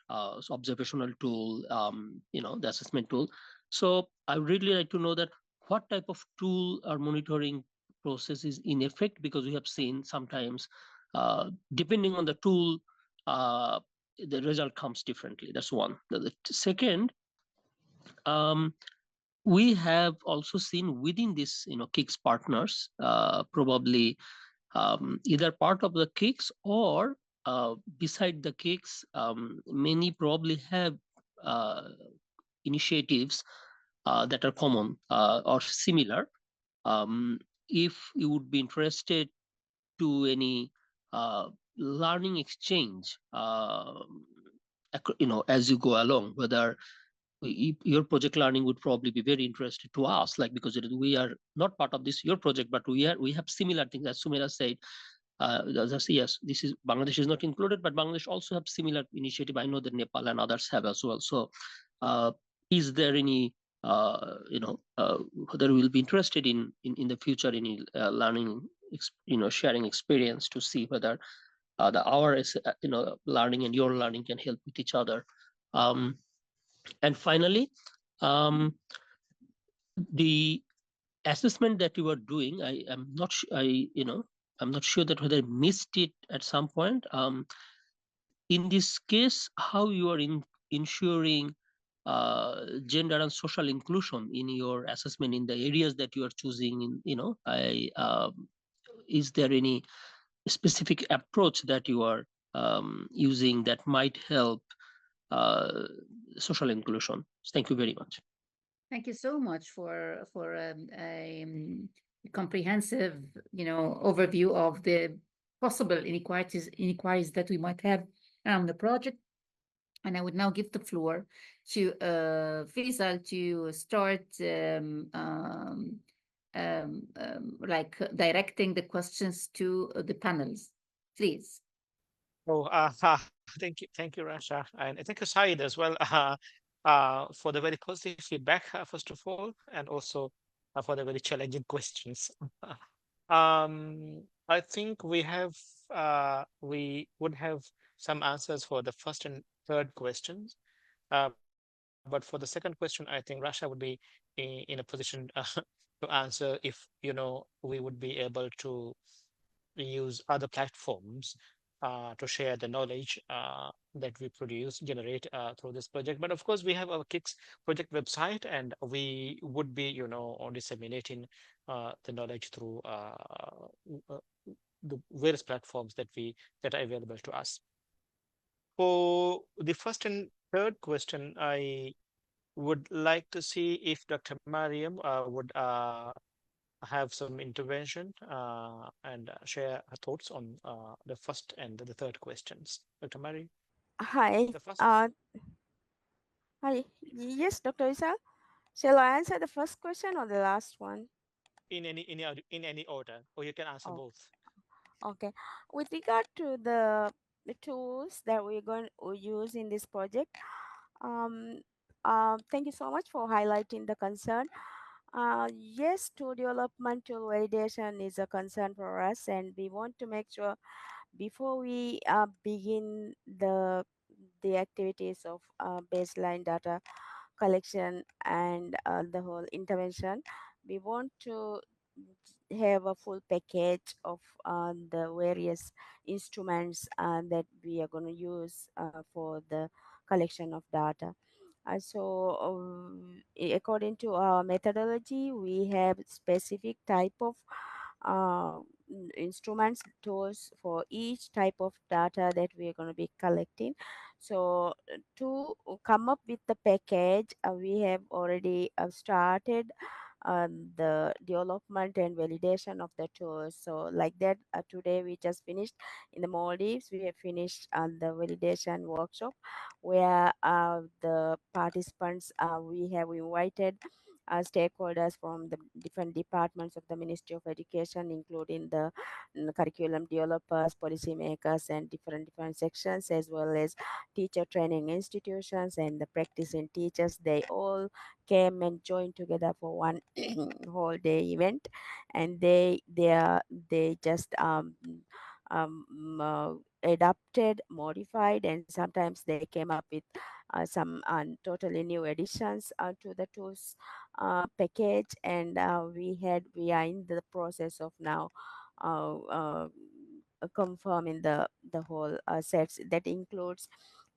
So observational tool, the assessment tool. So I really like to know that what type of tool or monitoring process is in effect, because we have seen sometimes depending on the tool, the result comes differently. That's one. The second, we have also seen within this KIX partners, probably either part of the KIX or beside the KIX, many probably have initiatives that are common or similar. If you would be interested to any learning exchange, as you go along, whether your project learning would probably be very interested to us, like, because we are not part of this your project, but we have similar things, as Sumera said. Yes, this is Bangladesh is not included, but Bangladesh also have similar initiative. I know that Nepal and others have as well. So is there any whether we'll be interested in the future any learning sharing experience to see whether our learning and your learning can help with each other. And finally, the assessment that you are doing, I'm not sure that whether I missed it at some point. In this case, how you are ensuring gender and social inclusion in your assessment in the areas that you are choosing? Is there any specific approach that you are using that might help social inclusion? Thank you very much. Thank you so much for a comprehensive, overview of the possible inequalities that we might have around the project. And I would now give the floor to Faisal to start like directing the questions to the panels, please. Oh, thank you, Rasha, and thank you, Saeed, as well, for the very positive feedback, first of all, and also for the very challenging questions. I think we would have some answers for the first and third questions, but for the second question, I think Rasha would be in a position to answer if we would be able to use other platforms to share the knowledge that we generate through this project. But of course, we have our KIX project website, and we would be, disseminating the knowledge through the various platforms that are available to us. For the first and third question, I would like to see if Dr. Mariam would have some intervention and share her thoughts on the first and the third questions. Dr. Mariam? Hi. Hi. Yes, Dr. Isal. Shall I answer the first question or the last one? In any order, or you can answer Oh, both. okay. With regard to the tools that we're going to use in this project, um, thank you so much for highlighting the concern. Yes, tool development, tool validation is a concern for us, and we want to make sure before we begin the activities of baseline data collection and the whole intervention, we want to have a full package of the various instruments that we are going to use for the collection of data. According to our methodology, we have specific type of uh, instruments, tools for each type of data that we are going to be collecting. So to come up with the package, we have already started the development and validation of the tools. So like that, today we just finished in the Maldives. We have finished the validation workshop where the participants, we have invited stakeholders from the different departments of the Ministry of Education, including the curriculum developers, policymakers, and different sections, as well as teacher training institutions and the practicing teachers. They all came and joined together for one whole day event, and they just um, uh, adapted, modified, and sometimes they came up with some totally new additions to the tools package. And we are in the process of now uh, uh, confirming the whole sets that includes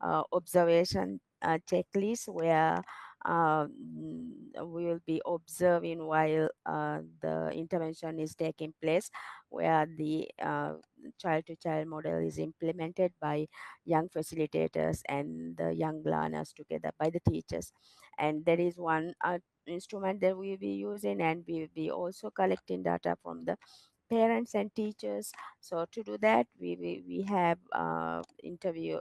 observation checklist where we will be observing while the intervention is taking place, where the child-to-child model is implemented by young facilitators and the young learners together by the teachers. And there is one instrument that we will be using, and we will be also collecting data from the parents and teachers. So to do that, we have interview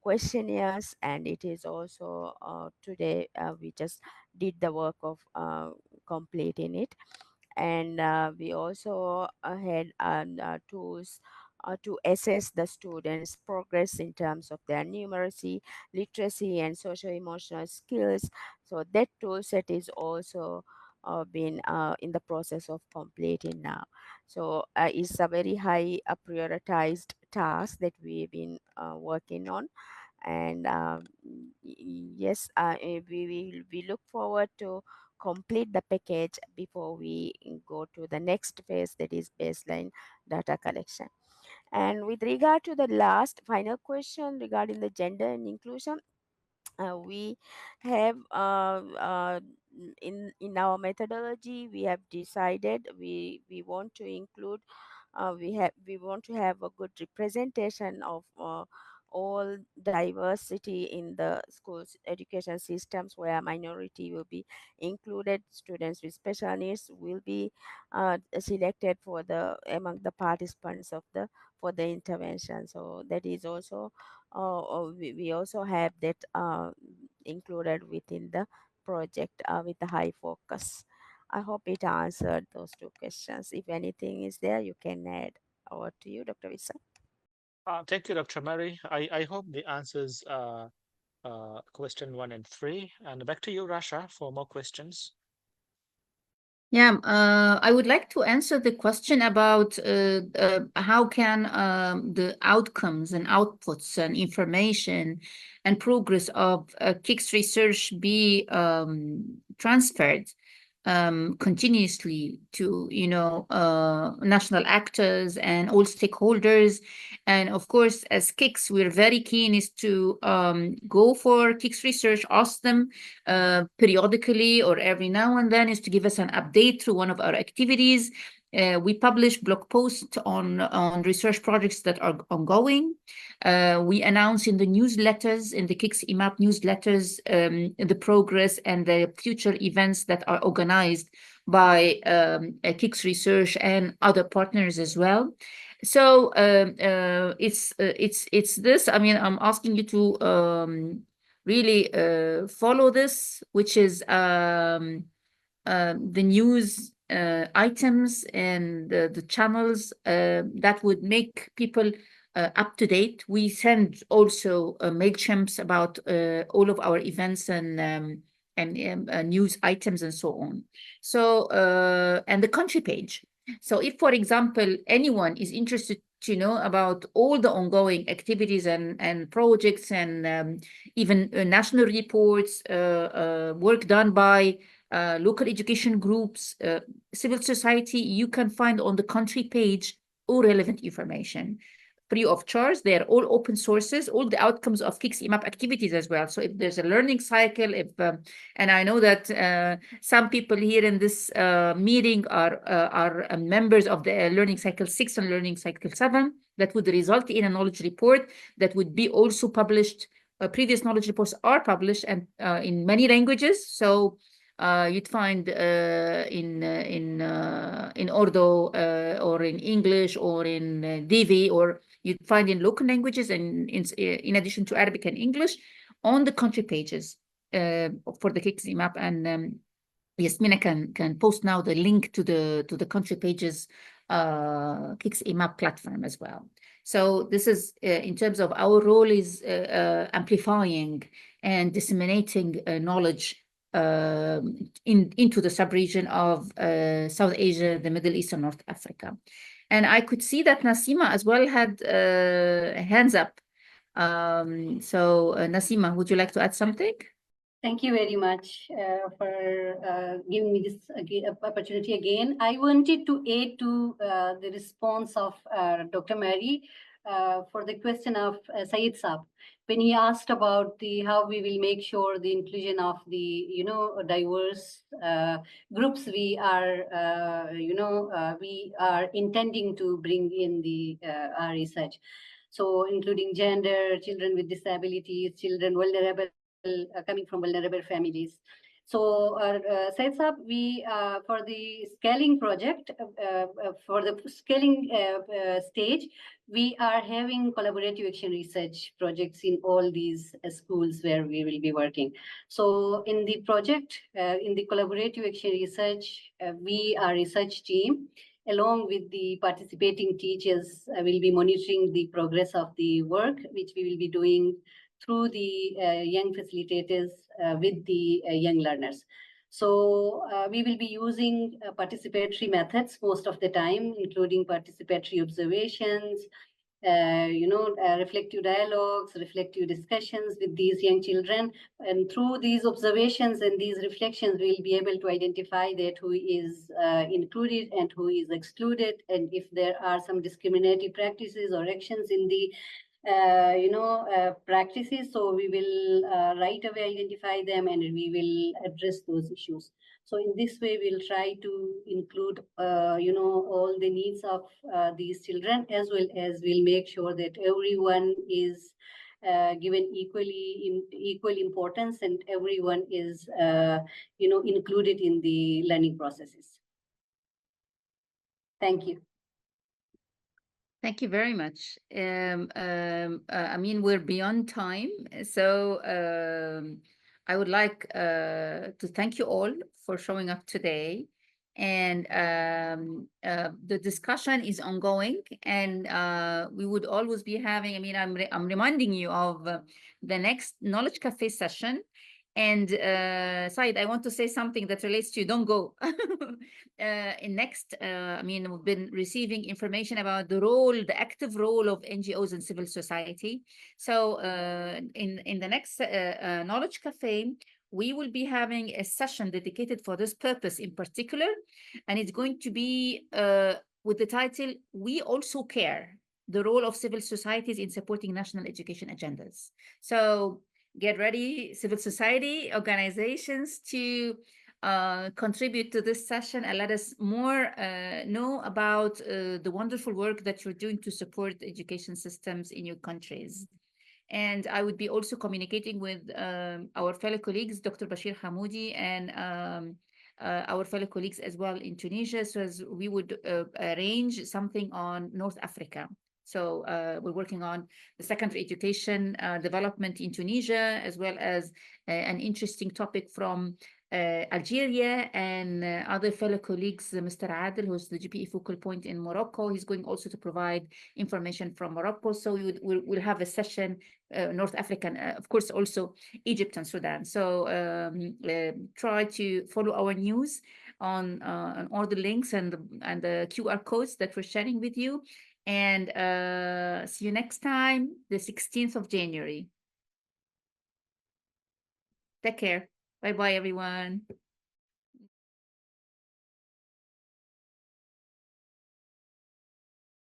questionnaires, and it is also today we just did the work of completing it. And we also had tools to assess the students' progress in terms of their numeracy, literacy, and social emotional skills. So that tool set is also been in the process of completing now. So it's a very high prioritized task that we've been working on. And yes, we look forward to complete the package before we go to the next phase, that is baseline data collection. And with regard to the last final question regarding the gender and inclusion, we have in our methodology, we have decided we want to include we want to have a good representation of all diversity in the schools education systems, where minority will be included. Students with special needs will be selected for the among the participants of the for the intervention. So that is also we also have that included within the project with the high focus. I hope it answered those two questions. If anything is there, you can add. Over to you, Dr. Visa. Thank you, Dr. Mary. I hope the answers question 1 and 3. And back to you, Rasha, for more questions. Yeah, I would like to answer the question about how can the outcomes and outputs and information and progress of KIX research be transferred continuously to national actors and all stakeholders. And of course, as KIX, we're very keen is to go for KIX research, ask them periodically or every now and then is to give us an update through one of our activities. We publish blog posts on research projects that are ongoing. We announce in the newsletters, in the KIX EMAP newsletters, the progress and the future events that are organized by KIX Research and other partners as well. So it's this. I mean, I'm asking you to really follow this, which is the news items and the channels that would make people up to date. We send also MailChimps about all of our events and news items and so on. So, and the country page. So if, for example, anyone is interested to know about all the ongoing activities and projects and even national reports, work done by local education groups, civil society, you can find on the country page all relevant information. Free of charge. They're all open sources, all the outcomes of KIX EMAP activities as well. So if there's a learning cycle, and I know that some people here in this meeting are members of the Learning Cycle 6 and Learning Cycle 7, that would result in a knowledge report that would be also published. Previous knowledge reports are published and in many languages. So you'd find in Urdu or in English or in Divi, or you'd find in local languages and in addition to Arabic and English on the country pages for the KIX EMAP. And Yasmina can post now the link to the country pages KIX EMAP platform as well. So this is in terms of our role is amplifying and disseminating knowledge into the sub-region of South Asia, the Middle East, and North Africa. And I could see that Nasima as well had hands up. So Nasima, would you like to add something? Thank you very much for giving me this opportunity again. I wanted to add to the response of Dr. Mary for the question of Syed Saab, when he asked about how we will make sure the inclusion of the diverse groups we are we are intending to bring in our research. So including gender, children with disabilities, children vulnerable, coming from vulnerable families. So, Syed Saab, we for the scaling project, for the scaling stage, we are having collaborative action research projects in all these schools where we will be working. So, in the project, in the collaborative action research, we, our research team, along with the participating teachers, will be monitoring the progress of the work, which we will be doing through the young facilitators with the young learners. So we will be using participatory methods most of the time, including participatory observations, reflective dialogues, reflective discussions with these young children. And through these observations and these reflections, we'll be able to identify that who is included and who is excluded, and if there are some discriminatory practices or actions in the practices. So we will right away identify them and we will address those issues. So in this way, we'll try to include, all the needs of these children, as well as we'll make sure that everyone is given equal importance and everyone is, included in the learning processes. Thank you. Thank you very much. I mean, we're beyond time. So I would like to thank you all for showing up today. And the discussion is ongoing, and we would always be having, I mean, I'm reminding you of the next Knowledge Cafe session. And Said, I want to say something that relates to you. Don't go. I mean, we've been receiving information about the active role of NGOs and civil society. So in the next Knowledge Cafe, we will be having a session dedicated for this purpose in particular. And it's going to be with the title, We Also Care, the role of civil societies in supporting national education agendas. So get ready, civil society organizations, to contribute to this session and let us more know about the wonderful work that you're doing to support education systems in your countries. And I would be also communicating with our fellow colleagues, Dr. Bashir Hamoudi, and our fellow colleagues as well in Tunisia, so as we would arrange something on North Africa So we're working on the secondary education development in Tunisia, as well as an interesting topic from Algeria, and other fellow colleagues, Mr. Adel, who's the GPE focal point in Morocco. He's going also to provide information from Morocco. So we'll have a session, North African, of course, also Egypt and Sudan. So try to follow our news on all the links and the QR codes that we're sharing with you. And see you next time, the 16th of January. Take care. Bye-bye, everyone.